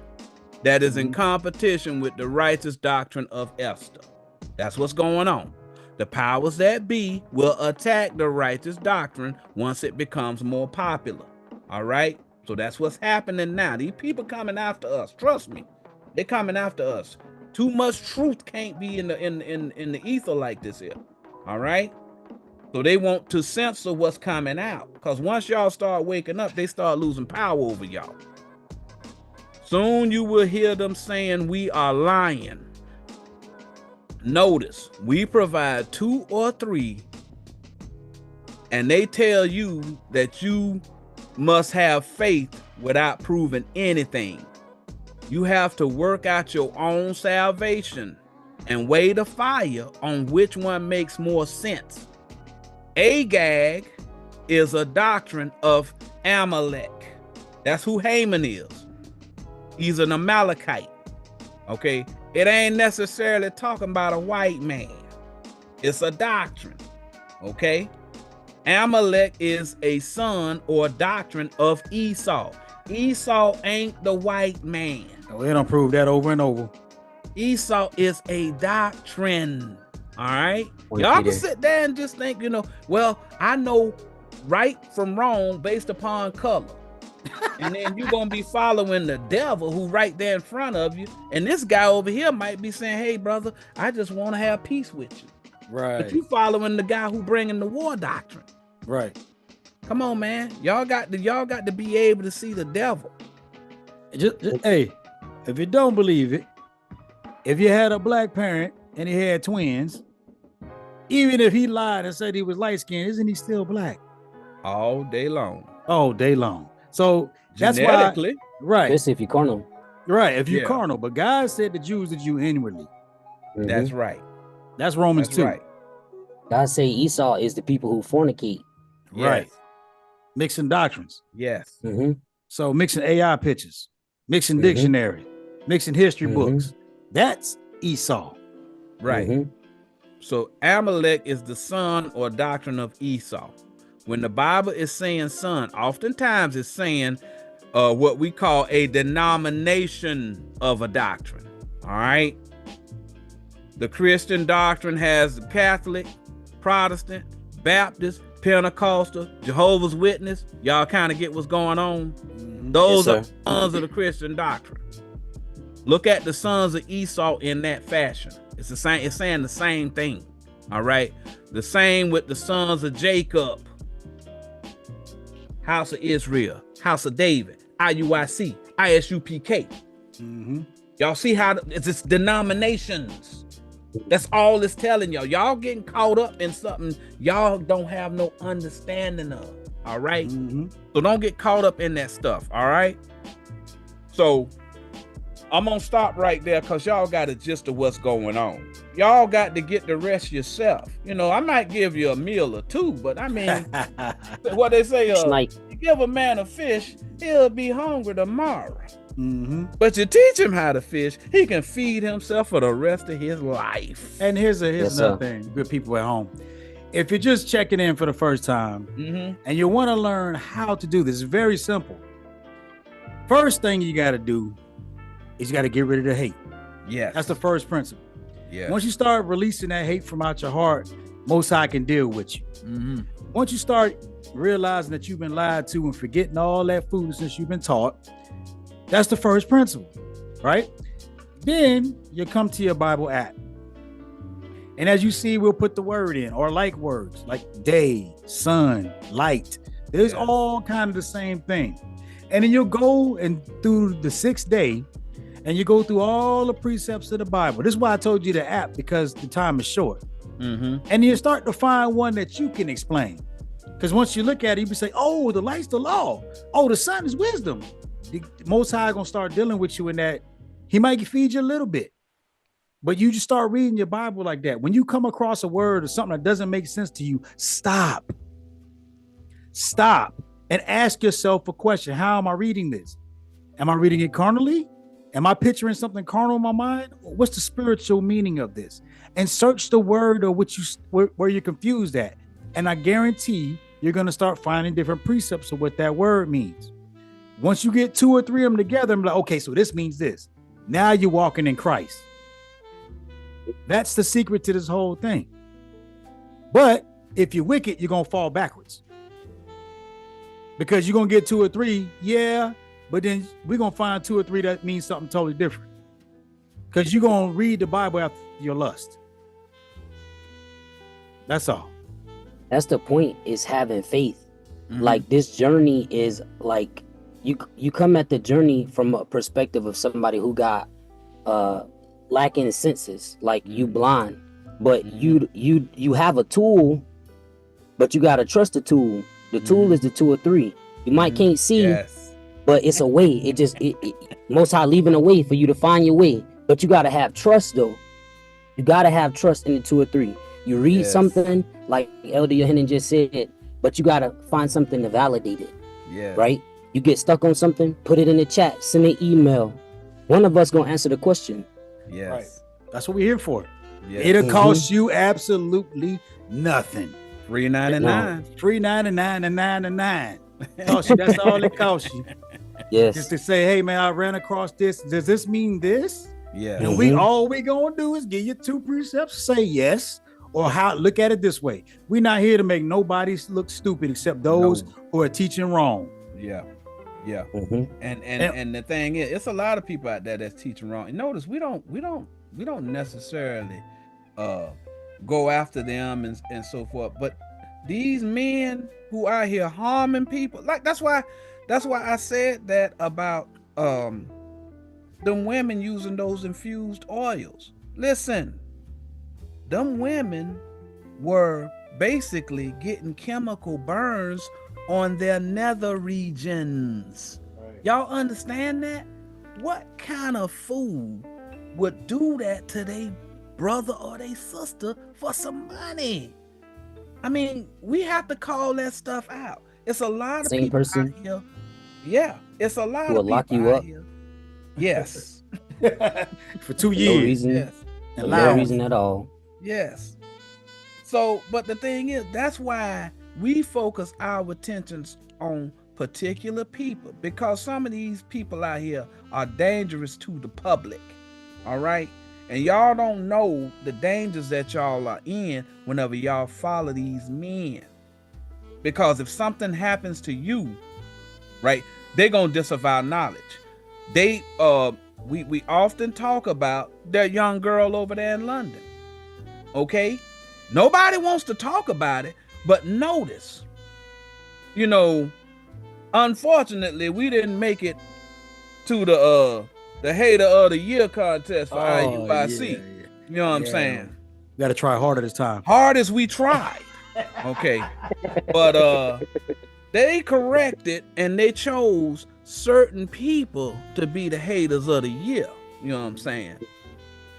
that is in competition with the righteous doctrine of Esther. That's what's going on. The powers that be will attack the righteous doctrine once it becomes more popular. All right? So that's what's happening now. These people coming after us. Trust me. They're coming after us. Too much truth can't be in the ether like this here. All right? So they want to censor what's coming out. Because once y'all start waking up, they start losing power over y'all. Soon you will hear them saying we are lying. Notice, we provide 2 or 3, and they tell you that you must have faith without proving anything. You have to work out your own salvation and weigh the fire on which one makes more sense. Agag is a doctrine of Amalek. That's who Haman is. He's an Amalekite. Okay? It ain't necessarily talking about a white man. It's a doctrine. Okay? Amalek is a son or doctrine of Esau. Esau ain't the white man. We don't prove that over and over. Esau is a doctrine. All right? Well, Y'all can Peter. sit there and just think, well, I know right from wrong based upon color. And then you're going to be following the devil who right there in front of you. And this guy over here might be saying, hey, brother, I just want to have peace with you. Right. But you following the guy who bringing the war doctrine. Right. Come on, man. Y'all got to be able to see the devil. Just hey, if you don't believe it, if you had a black parent and he had twins, even if he lied and said he was light skinned, isn't he still black? All day long. All day long. So that's why, Genetically. right, Especially if you're carnal. right. If you're Yeah. carnal, but God said the Jews that you inwardly. Mhm. That's right. That's Romans That's 2. right. God say Esau is the people who fornicate. Right. Yes. Mixing doctrines. Yes. Mm-hmm. So mixing AI pictures, mixing Mhm. dictionary, mixing history Mhm. books. That's Esau. Right. Mhm. So Amalek is the son or doctrine of Esau. When the Bible is saying son, oftentimes it's saying what we call a denomination of a doctrine. All right. The Christian doctrine has Catholic, Protestant, Baptist, Pentecostal, Jehovah's Witness. Y'all kind of get what's going on. Those Yes, are sons of the Christian doctrine. Look at the sons of Esau in that fashion. It's the same. It's saying the same thing. All right. The same with the sons of Jacob, house of Israel, house of David, IUIC, ISUPK. Y'all see how it's denominations. That's all it's telling y'all. Y'all getting caught up in something y'all don't have no understanding of. All right. So don't get caught up in that stuff. All right. So I'm gonna stop right there because y'all got a gist of what's going on. Y'all got to get the rest yourself. You know, I might give you a meal or two, but I mean, what they say, you give a man a fish, he'll be hungry tomorrow. But you teach him how to fish, he can feed himself for the rest of his life. And here's another thing, good people at home. If you're just checking in for the first time and you want to learn how to do this, it's very simple. First thing you got to do is you got to get rid of the hate. Yes. That's the first principle. Yeah. Once you start releasing that hate from out your heart, Most High can deal with you. Once you start realizing that you've been lied to and forgetting all that foolishness you've been taught, that's the first principle, right? Then you come to your Bible app. And as you see, we'll put the word in, or like words like day, sun, light. There's all kind of the same thing. And then you'll go and through the 6th day, and you go through all the precepts of the Bible. This is why I told you the app, because the time is short. And you start to find one that you can explain. Because once you look at it, you say, oh, the light's the law. Oh, the sun is wisdom. The Most High gonna start dealing with you in that. He might feed you a little bit, but you just start reading your Bible like that. When you come across a word or something that doesn't make sense to you, stop and ask yourself a question. How am I reading this? Am I reading it carnally? Am I picturing something carnal in my mind? What's the spiritual meaning of this? And search the word or where you're confused at. And I guarantee you're going to start finding different precepts of what that word means. Once you get 2 or 3 of them together, I'm like, okay, so this means this. Now you're walking in Christ. That's the secret to this whole thing. But if you're wicked, you're going to fall backwards. Because you're going to get 2 or 3, but then we're going to find 2 or 3 that means something totally different. Because you're going to read the Bible after your lust. That's all. That's the point, is having faith. Like, this journey is like, you come at the journey from a perspective of somebody who got lacking senses, like you blind, but you have a tool, but you got to trust the tool. The tool is the 2 or 3. You might can't see, but it's a way. It Most High leaving a way for you to find your way. But you got to have trust, though. You got to have trust in the 2 or 3. You read something, like Elder Yohanan just said, but you got to find something to validate it. Right? You get stuck on something, put it in the chat, send an email. One of us going to answer the question. Right. That's what we're here for. It'll cost you absolutely nothing. Free 99. Free 99 and 99. That's all it costs you. Just to say, hey man, I ran across this. Does this mean this? And all we gonna do is give you 2 precepts, say yes, or how. Look at it this way: we're not here to make nobody look stupid except those who are teaching wrong. And the thing is, it's a lot of people out there that's teaching wrong. And notice we don't necessarily go after them and so forth. But these men who out here harming people, like that's why I said that about them women using those infused oils. Listen, them women were basically getting chemical burns on their nether regions. Y'all understand that? What kind of fool would do that to their brother or their sister for some money? I mean, we have to call that stuff out. It's a lot of people out here. Yeah, it's a lot of people lock you out up. here. Yes. For 2 years. No reason, no reason at all. Yes. So, but the thing is, that's why we focus our attentions on particular people, because some of these people out here are dangerous to the public. All right. And y'all don't know the dangers that y'all are in whenever y'all follow these men. Because if something happens to you, right, they're going to disavow knowledge. They we often talk about that young girl over there in London. Okay? Nobody wants to talk about it, but notice, you know, unfortunately, we didn't make it to the Hater of the Year contest for IUIC. Yeah. You know what I'm saying? We got to try harder this time. Hard as we tried. Okay. But they corrected and they chose certain people to be the Haters of the Year. You know what I'm saying?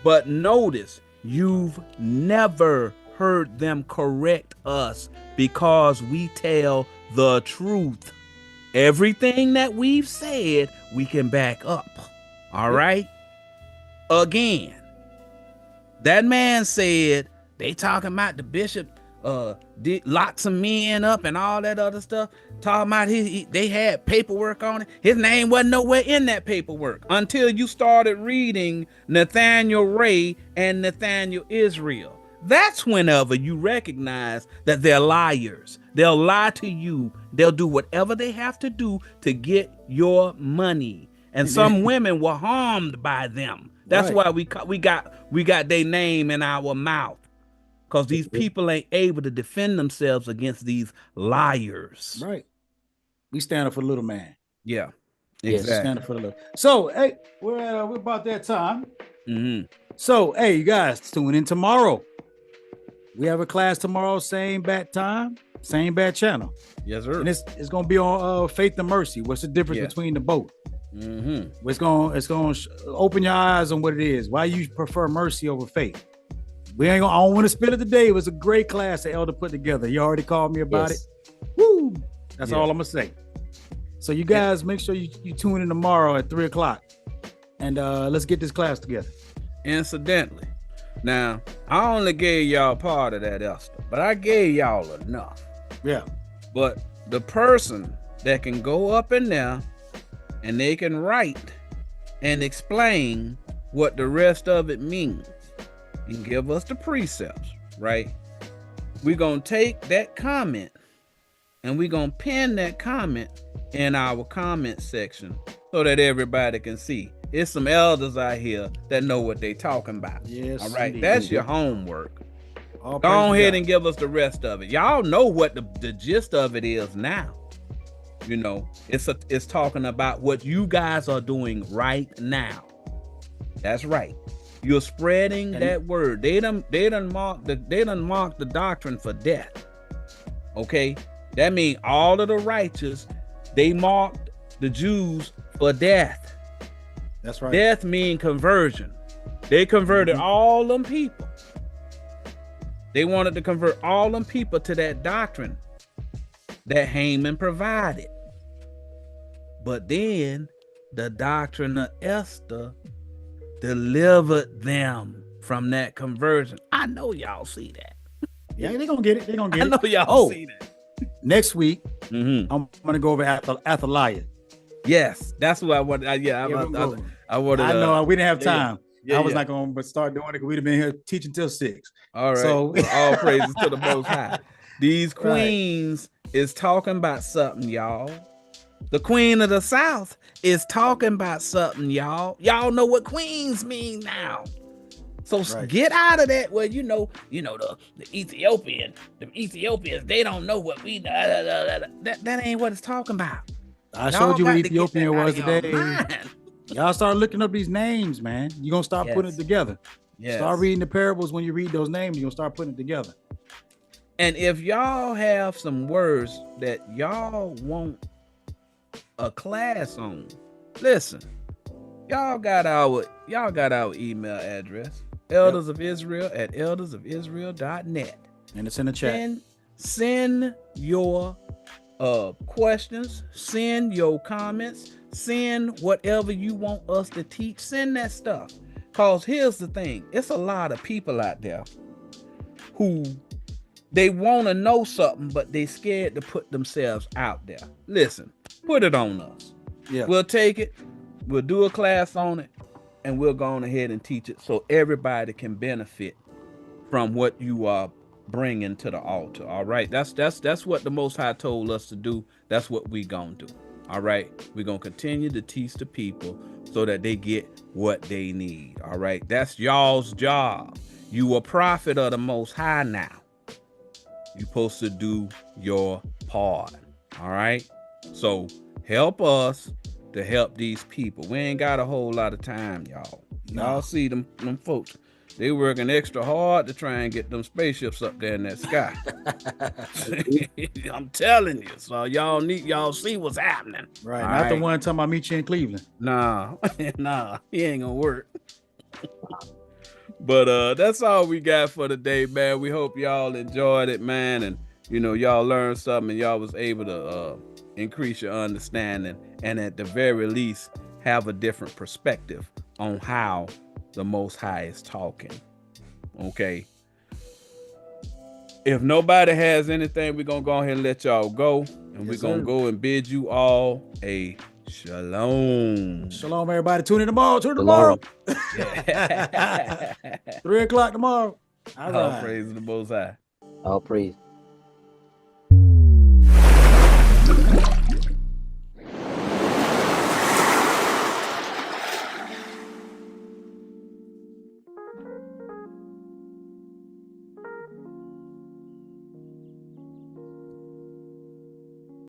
But notice, you've never heard them correct us because we tell the truth. Everything that we've said, we can back up. All right? Again, that man said they talking about the bishop did lock some men up and all that other stuff. Talking about they had paperwork on it. His name wasn't nowhere in that paperwork until you started reading Nathaniel Ray and Nathaniel Israel. That's whenever you recognize that they're liars. They'll lie to you. They'll do whatever they have to do to get your money. And some women were harmed by them. That's why we got their name in our mouth. Because these people ain't able to defend themselves against these liars. Right. We stand up for the little man. Yeah. Exactly. Stand up for the little. So, hey, we're about that time. Mm-hmm. So, hey, you guys, tune in tomorrow. We have a class tomorrow, same bat time, same bat channel. Yes, sir. And it's going to be on Faith and Mercy. What's the difference between the both? Mm-hmm. It's going to open your eyes on what it is. Why you prefer mercy over faith? I don't want to spit it today. It was a great class the elder put together. He already called me about it. Woo! That's all I'm gonna say. So you guys make sure you tune in tomorrow at 3:00 and let's get this class together. Incidentally, now I only gave y'all part of that, Esther, but I gave y'all enough. Yeah. But the person that can go up in there and they can write and explain what the rest of it means and give us the precepts, right? We're going to take that comment and we're going to pin that comment in our comment section so that everybody can see. It's some elders out here that know what they talking about. Yes. All right. Indeed. That's your homework. All Go praise ahead God. and give us the rest of it. Y'all know what the gist of it is now. You know, it's talking about what you guys are doing right now. That's right. You're spreading that word. They done marked the doctrine for death. Okay? That means all of the righteous, they marked the Jews for death. That's right. Death mean conversion. They converted all them people. They wanted to convert all them people to that doctrine that Haman provided. But then the doctrine of Esther delivered them from that conversion. I know y'all see that. Yeah, they're going to get it. They're going to get I know y'all see that. Next week, I'm going to go over Athaliah. Yes, that's what I wanted. I wanted. I know we didn't have time. Yeah, I was not going to start doing it because we'd have been here teaching till 6. All right. So all praises to the Most High. These queens is talking about something, y'all. The Queen of the South is talking about something, y'all. Y'all know what queens mean now. So get out of that. Well, the Ethiopians, they don't know what we that ain't what it's talking about. I showed you what Ethiopian was today. Y'all start looking up these names, man. You're gonna start putting it together. Start reading the parables. When you read those names, you're gonna start putting it together. And if y'all have some words that y'all want a class on, listen, y'all got our email address, eldersofisrael@eldersofisrael.net, and it's in the chat. Send your questions, send your comments, send whatever you want us to teach. Send that stuff, cause here's the thing: it's a lot of people out there who they want to know something, but they scared to put themselves out there. Listen, put it on us. Yeah, we'll take it. We'll do a class on it, and we'll go on ahead and teach it so everybody can benefit from what you are bringing to the altar. All right, that's what the Most High told us to do. That's what we gonna do. All right. We're going to continue to teach the people so that they get what they need. All right. That's y'all's job. You a prophet of the Most High now. You're supposed to do your part. All right. So help us to help these people. We ain't got a whole lot of time, y'all. Y'all see them folks. They working extra hard to try and get them spaceships up there in that sky. I'm telling you. So y'all see what's happening. Right. Not the one talking about meet you in Cleveland. Nah, he ain't gonna work. But that's all we got for today, man. We hope y'all enjoyed it, man. And y'all learned something and y'all was able to increase your understanding and at the very least have a different perspective on how the Most High is talking. Okay. If nobody has anything, we're gonna go ahead and let y'all go. And we're gonna go and bid you all a shalom. Shalom, everybody. Tune in tomorrow. 3 o'clock tomorrow. All praise the Most High. All praise.